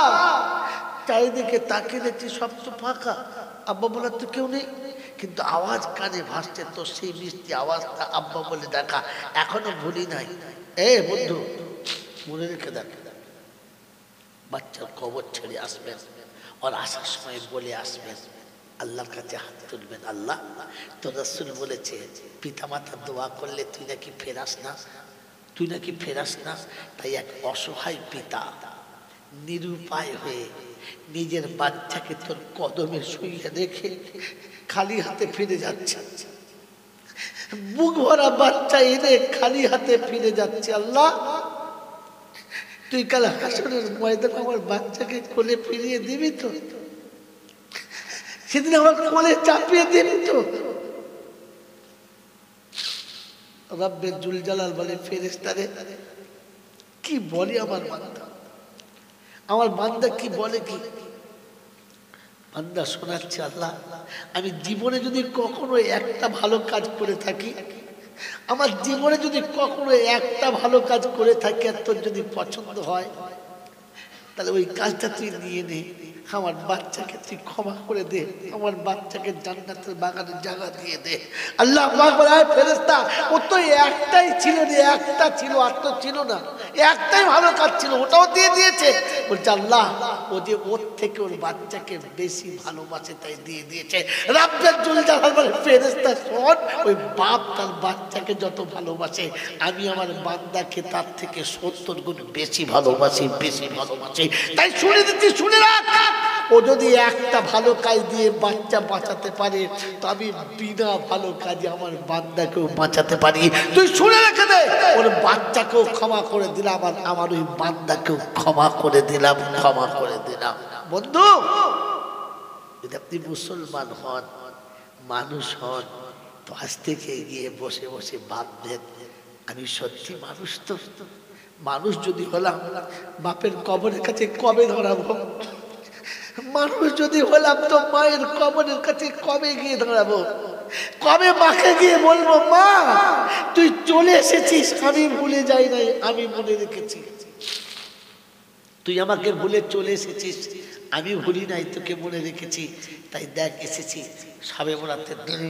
S1: চারিদিকে তাকিয়ে দেখছি সব তো ফাঁকা, আব্বা বলার তো কেউ নেই, কিন্তু আওয়াজ কানে ভাসছে, তো সেই মিষ্টি আওয়াজটা আব্বা বলে ডাকা এখনো ভুলি নাই। এ বন্ধু, মনে রেখে দেখ, বাচ্চার কবর ছেড়ে আসবেন, আর আসার সময় বলে আসবেন, আল্লাহর কাছে হাত তুলবেন, আল্লাহ তো রাসূল বলেছে পিতা মাতার দোয়া করলে তুই নাকি ফেরাস না, তুই নাকি ফেরাস না। তাই এক অসহায় পিতা নিরুপায় হয়ে নিজের বাচ্চাকে তোর কদমে শুইয়ে রেখে খালি হাতে ফিরে যাচ্ছে, বুক ভরা বাচ্চা এনে খালি হাতে ফিরে যাচ্ছে। আল্লাহ তুই কাল হাসরের ময়দানে আমার বাচ্চাকে কোলে ফিরিয়ে দিবি তো, সেদিন আমার কোলে চাপিয়ে দিবি তো। রব্বে জুল জালাল বলে ফেরেশতারে কি বলে আমার বান্দা, আমার বান্দা কি বলে, কি বান্দা শোনাচ্ছে, আল্লাহ আমি জীবনে যদি কখনো একটা ভালো কাজ করে থাকি, আমার জীবনে যদি কখনো একটা ভালো কাজ করে থাকি আর তোর যদি পছন্দ হয়, তাহলে ওই কাজটা তুই নিয়ে নে, আমার বাচ্চাকে তুই ক্ষমা করে দে, আমার বাচ্চাকে জান্নাতের বাগানের জায়গা দিয়ে দে। আল্লাহ ফেরেশতা, ও তো একটাই ছিল রে, একটা ছিল, আর তো ছিল না, একটাই ভালো কাজ ছিল, ওটাও দিয়ে দিয়েছে। বলছে আল্লাহ ও যে ওর থেকে ওর বাচ্চাকে বেশি ভালোবাসে তাই দিয়ে দিয়েছে। রাব্বুল জুল জালাল বলে ফেরেশতা শোন, ওই বাপ তার বাচ্চাকে যত ভালোবাসে আমি আমার বান্দাকে তার থেকে 70 গুণ বেশি ভালোবাসি, বেশি ভালোবাসি। তাই শুনে দিচ্ছি, শুনে রাখ, ও যদি একটা ভালো কাজ দিয়ে বাচ্চা বাঁচাতে পারে, তো আমি বিনা ভালো কাজে আমার বান্দাকেও বাঁচাতে পারি। তুই শুনে রেখে দে, ওর বাচ্চাকেও ক্ষমা করে দিলাম, আর আমার ওই বান্দাকেও ক্ষমা করে দিলাম, ক্ষমা করে দিলাম। বন্ধু, যদি আপনি মুসলমান হন, মানুষ হন, তো আজ থেকে গিয়ে বসে বসে ভাববেন আমি সত্যি মানুষ তো, মানুষ যদি হলাম বাপের কবরের কাছে কবে ধরাবো, মানুষ যদি হলাম তো মায়ের কবরের কাছে কবে গিয়ে দাঁড়াবো, কবে মাকে গিয়ে বলবো মা তুই চলে এসেছিস, আমি ভুলে যাই নাই, আমি মনে রেখেছি, তুই আমাকে ভুলে চলে এসেছিস, আমি ভুলি নাই, তোকে মনে রেখেছি। তাই দেখ এসেছি শবে বরাতের দিনে,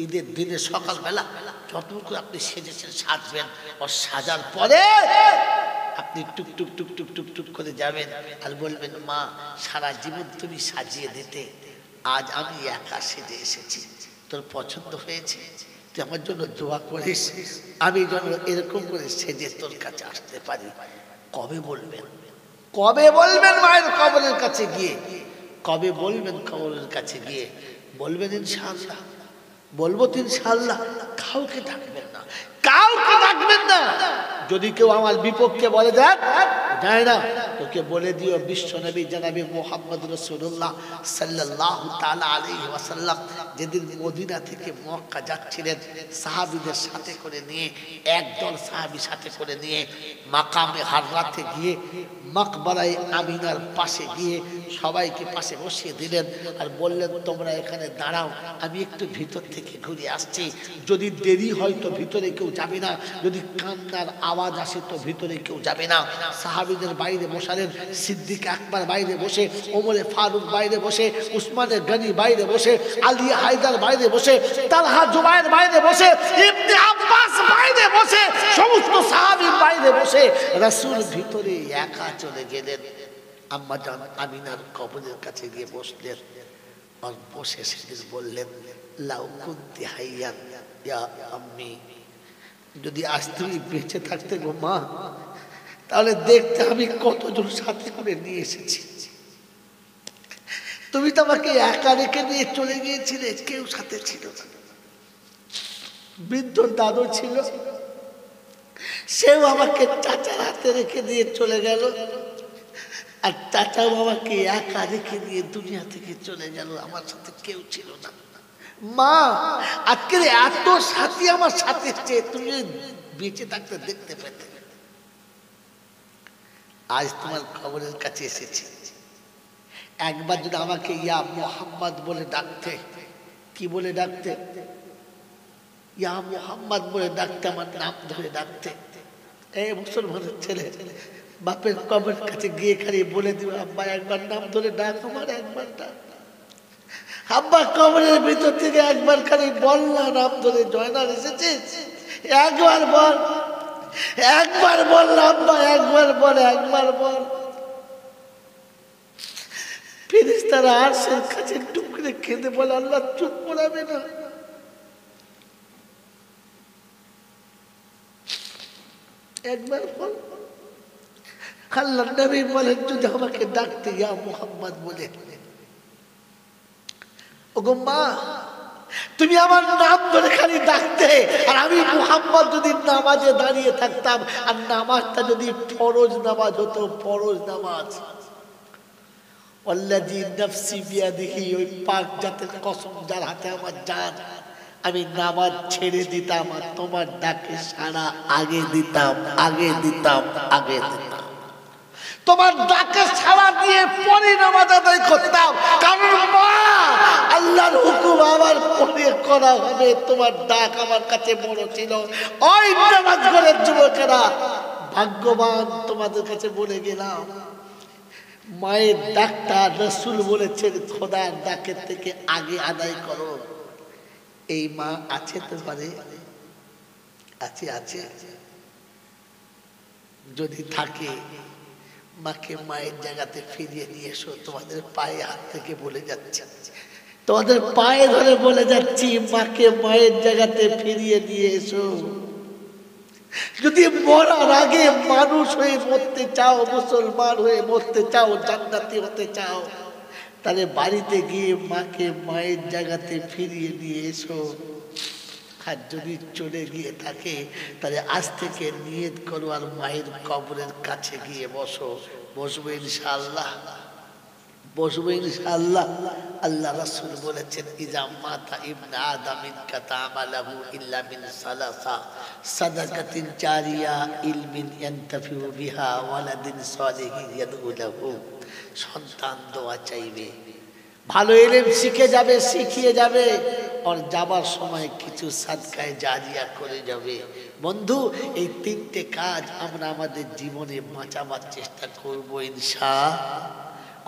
S1: ঈদের দিনে সকালবেলা যতটুকু আপনি সেজেছেন সাজবেন, আর সাজার পরে আপনি টুক টুক টুক টুক টুক টুক করে যাবেন আর বলবেন মা সারা জীবন তুমি সাজিয়ে দিতে, আজ আমি একা সেজে এসেছি, তোর পছন্দ হয়েছে, তুই আমার জন্য দোয়া করিস, আমি যেন এরকম করে সেজে তোর কাছে আসতে পারি। কবে বলবেন, কবে বলবেন মায়ের কবরের কাছে গিয়ে, কবে বলবেন কবরের কাছে গিয়ে? বলবেন ইনশাআল্লাহ, বলবো তো ইনশাআল্লাহ। কাউকে ডাকবেন না, কাউকে ডাকবেন না। যদি কেউ আমার বিপক্ষে বলে দেখ যায় না, তোকে বলে দিও বিশ্বনবী জনাবে মুহাম্মদ রাসূলুল্লাহ সাল্লাল্লাহু তাআলা আলাইহি ওয়াসাল্লাম যেদিন মদিনা থেকে মক্কা যাচ্ছিলেন, সাহাবীদের সাথে করে নিয়ে, একদল সাহাবী সাথে করে নিয়ে মাকামে হাররাতে গিয়ে মাকবারায়ে আমিনার পাশে গিয়ে সবাইকে পাশে বসিয়ে দিলেন আর বললেন তোমরা এখানে দাঁড়াও, আমি একটু ভিতর থেকে ঘুরে আসছি, যদি দেরি হয় তো ভিতরে কেউ যাবে না, যদি কান্নার আওয়াজ আসে তো ভিতরে কেউ যাবে না। সাহাবীদের বাইরে বসালেন, সিদ্দিক আকবর বাইরে বসে, ওমরে ফারুক বাইরে বসে, উসমানে গনি বাইরে বসে, আলী হায়দার বাইরে বসে, তালহা জুবায়ের বাইরে বসে, ইবনে আব্বাস বাইরে বসে, সমস্ত সাহাবী বাইরে বসে, রাসূল ভিতরে একা চলে গেলেন। আম্মা জান আমিনার কবরের কাছে গিয়ে বসলেন আর বসে সেদিন বললেন লাউ কুনতি হাইয়ান ইয়া আম্মি, যদি আজ তুমি বেঁচে থাকতে গো মা, তাহলে দেখতে আমি কতজন সাথে করে নিয়ে এসেছি, তুমি তো আমাকে একা রেখে নিয়ে চলে গিয়েছিলে, কেউ সাথে ছিল না। বৃদ্ধ দাদু ছিল, সেও আমাকে চাচার হাতে রেখে দিয়ে চলে গেল, আর চাচাও আমাকে একা রেখে দিয়ে দুনিয়া থেকে চলে গেল, আমার সাথে কেউ ছিল না। মা আজকে এত সাথী আমার সাথে চেয়ে তুমি বেঁচে থাকতে দেখতে পেতে, আজ তোমার কবরের কাছে এসেছি, একবার যদি আমাকে ইয়া মুহাম্মদ বলে ডাকতে, কি বলে ডাকতে, ইয়া মুহাম্মদ বলে ডাকতে, আমার নাম ধরে ডাকতে, এই মুসলমানের ছেলে বাপের কবরের কাছে গিয়ে খালি বলে দিও, আব্বা একবার নাম ধরে ডাক, আমার একবার ডাক। আব্বা কবরের ভিতর থেকে একবার খালি বল না নাম ধরে, জয়নাল এসেছিস, একবার বল, একবার বল না আব্বা, একবার বল, একবার বল। ফেরেশতারা আরশের কাছে টুকরে খেতে বলে, আল্লাহ চুপ করাবে না। একবার বল। আল্লাহর নবী বলেন, যদি আমাকে ডাকতে ইয়া মুহাম্মদ বলে, ওগো মা তুমি আমার নাম ধরে খালি ডাকতে, আর আমি মুহাম্মদ যদি নামাজে দাঁড়িয়ে থাকতাম, আর নামাজটা যদি ফরজ নামাজ হতো, ফরজ নামাজ, আল্লাযী নাফসি বিয়াদিহি, ওই পাক জাতের কসম যার হাতে আমার জান, আমি নামাজ ছেড়ে দিতাম আর তোমার ডাকে সাড়া আগে দিতাম, আগে দিতাম, আগে দিতাম। তোমার ডাকে সাড়া দিয়ে পরে নামাজ আদায় করতাম, কারণ মা আল্লাহর হুকুম আমার পরে করা হবে, তোমার ডাক আমার কাছে বড় ছিল। ওই নামাজ ঘরের যুবকেরা ভাগ্যবান, তোমাদের কাছে বলে গেলাম, মায়ের ডাকটা রাসূল বলেছেন খোদার ডাকের থেকে আগে আদায় করো। এই মা আছে তো পারে, আছে, আছে, যদি থাকে মাকে মায়ের জায়গাতে ফিরিয়ে নিয়ে এসো। তোমাদের পায়ে হাত থেকে বলে যাচ্ছি, তোমাদের পায়ে ধরে বলে যাচ্ছি, মাকে মায়ের জায়গাতে ফিরিয়ে নিয়ে এসো। যদি মরার আগে মানুষ হয়ে মরতে চাও, মুসলমান হয়ে মরতে চাও, জান্নাতি হতে চাও, তাহলে বাড়িতে গিয়ে মাকে মায়ের জায়গাতে ফিরিয়ে নিয়ে এসো। আর যদি চলে গিয়ে থাকে তাহলে আজ থেকে নিয়ত করো আর মায়ের কবরের কাছে গিয়ে বসো। বসবো ইনশাআল্লাহ, বসবো ইনশাআল্লাহ। আল্লাহ রাসূল বলেছেন, ইজা মাতা ইবনে আদম ইনকাতা আমালহু ইল্লা মিন সালাসা, সাদাকাতিন জারিয়া, ইলমিন ইয়ানতাফিউ বিহা, ওয়ালাদিন সালিহিন ইয়াদউ লাহু। সন্তান দোয়া চাইবে, ভালো ইলম শিখে যাবে, শিখিয়ে যাবে, আর যাবার সময় কিছু সাদকায়ে জারিয়া করে যাবে। বন্ধু, এই তিনটে কাজ আমরা আমাদের জীবনে বাঁচাবার চেষ্টা করবো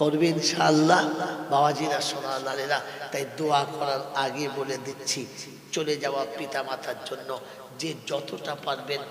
S1: করবে ইনশাআল্লাহ। বাবাজিরা, সোনালালেরা, তাই দোয়া করার আগে বলে দিচ্ছি, চলে যাওয়া পিতা মাতার জন্য যে যতটা পারবেন